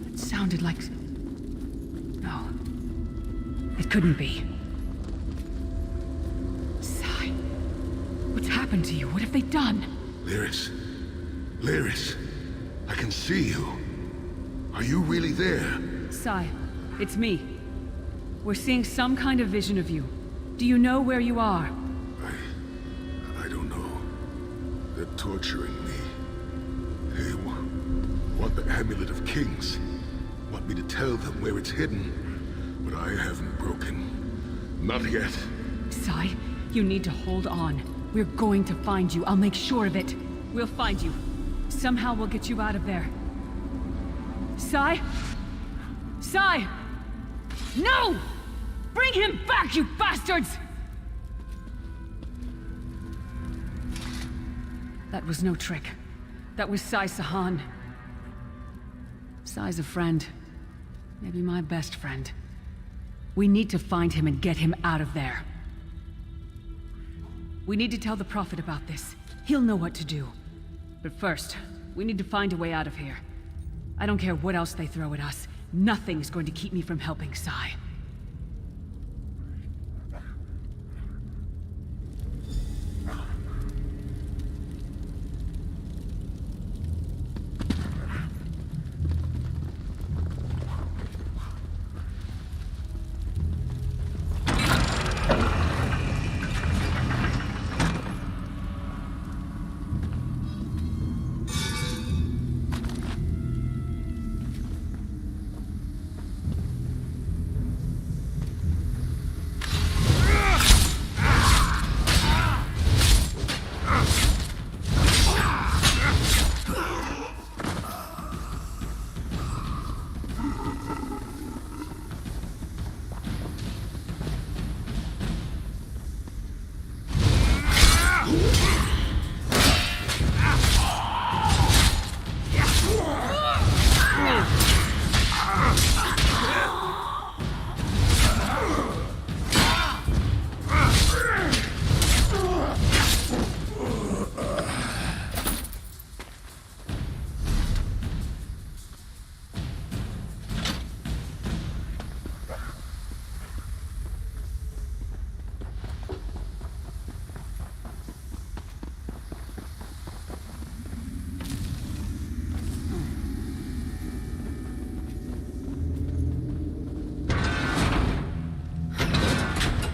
S2: It sounded like... No. It couldn't be. Sai. What's happened to you? What have they done?
S14: Lyris. Lyris. I can see you. Are you really there?
S2: Sai, it's me. We're seeing some kind of vision of you. Do you know where you are?
S14: I don't know. They're torturing me. They want the Amulet of Kings. Want me to tell them where it's hidden. But I haven't broken. Not yet.
S2: Sai, you need to hold on. We're going to find you. I'll make sure of it. We'll find you. Somehow we'll get you out of there. Sai? Sai! No! Bring him back, you bastards! That was no trick. That was Sai Sahan. Sai's a friend. Maybe my best friend. We need to find him and get him out of there. We need to tell the Prophet about this. He'll know what to do. But first, we need to find a way out of here. I don't care what else they throw at us. Nothing's going to keep me from helping Sai.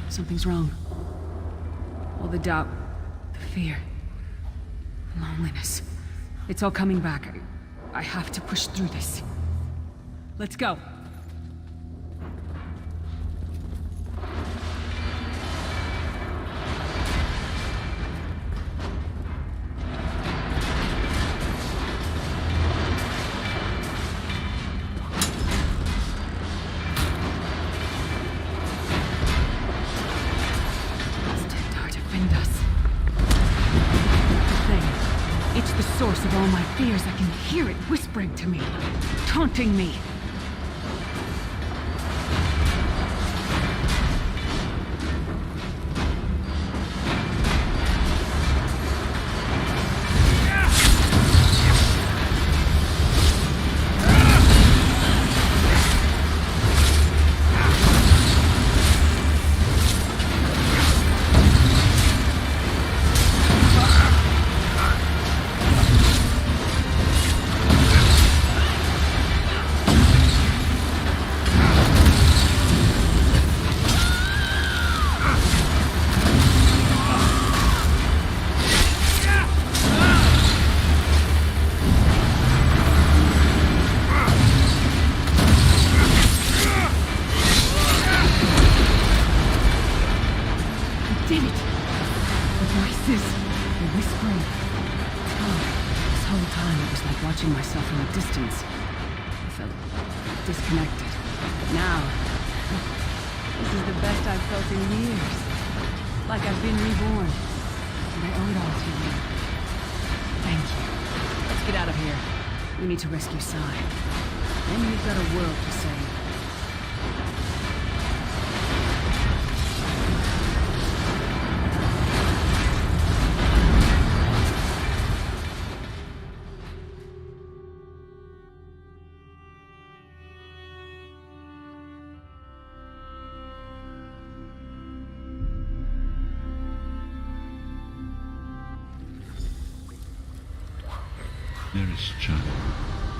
S2: Something's wrong. All the doubt, the fear, the loneliness. It's all coming back. I have to push through this. Let's go. Source of all my fears, I can hear it whispering to me, taunting me. Watching myself from a distance. I felt disconnected. Now, this is the best I've felt in years. Like I've been reborn. And I owe it all to you. Thank you. Let's get out of here. We need to rescue Sai. Then we've got a world to save.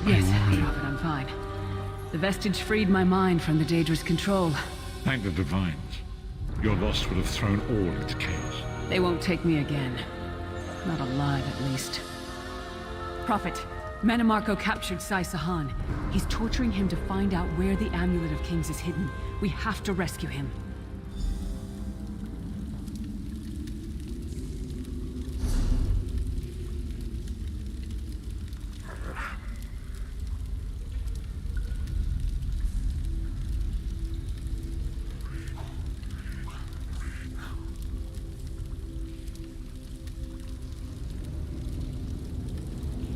S2: Yes, Prophet, I'm fine. The vestige freed my mind from the Daedra's control.
S5: Thank the Divines. Your loss would have thrown all into chaos.
S2: They won't take me again. Not alive, at least. Prophet, Mannimarco captured Sai Sahan. He's torturing him to find out where the Amulet of Kings is hidden. We have to rescue him.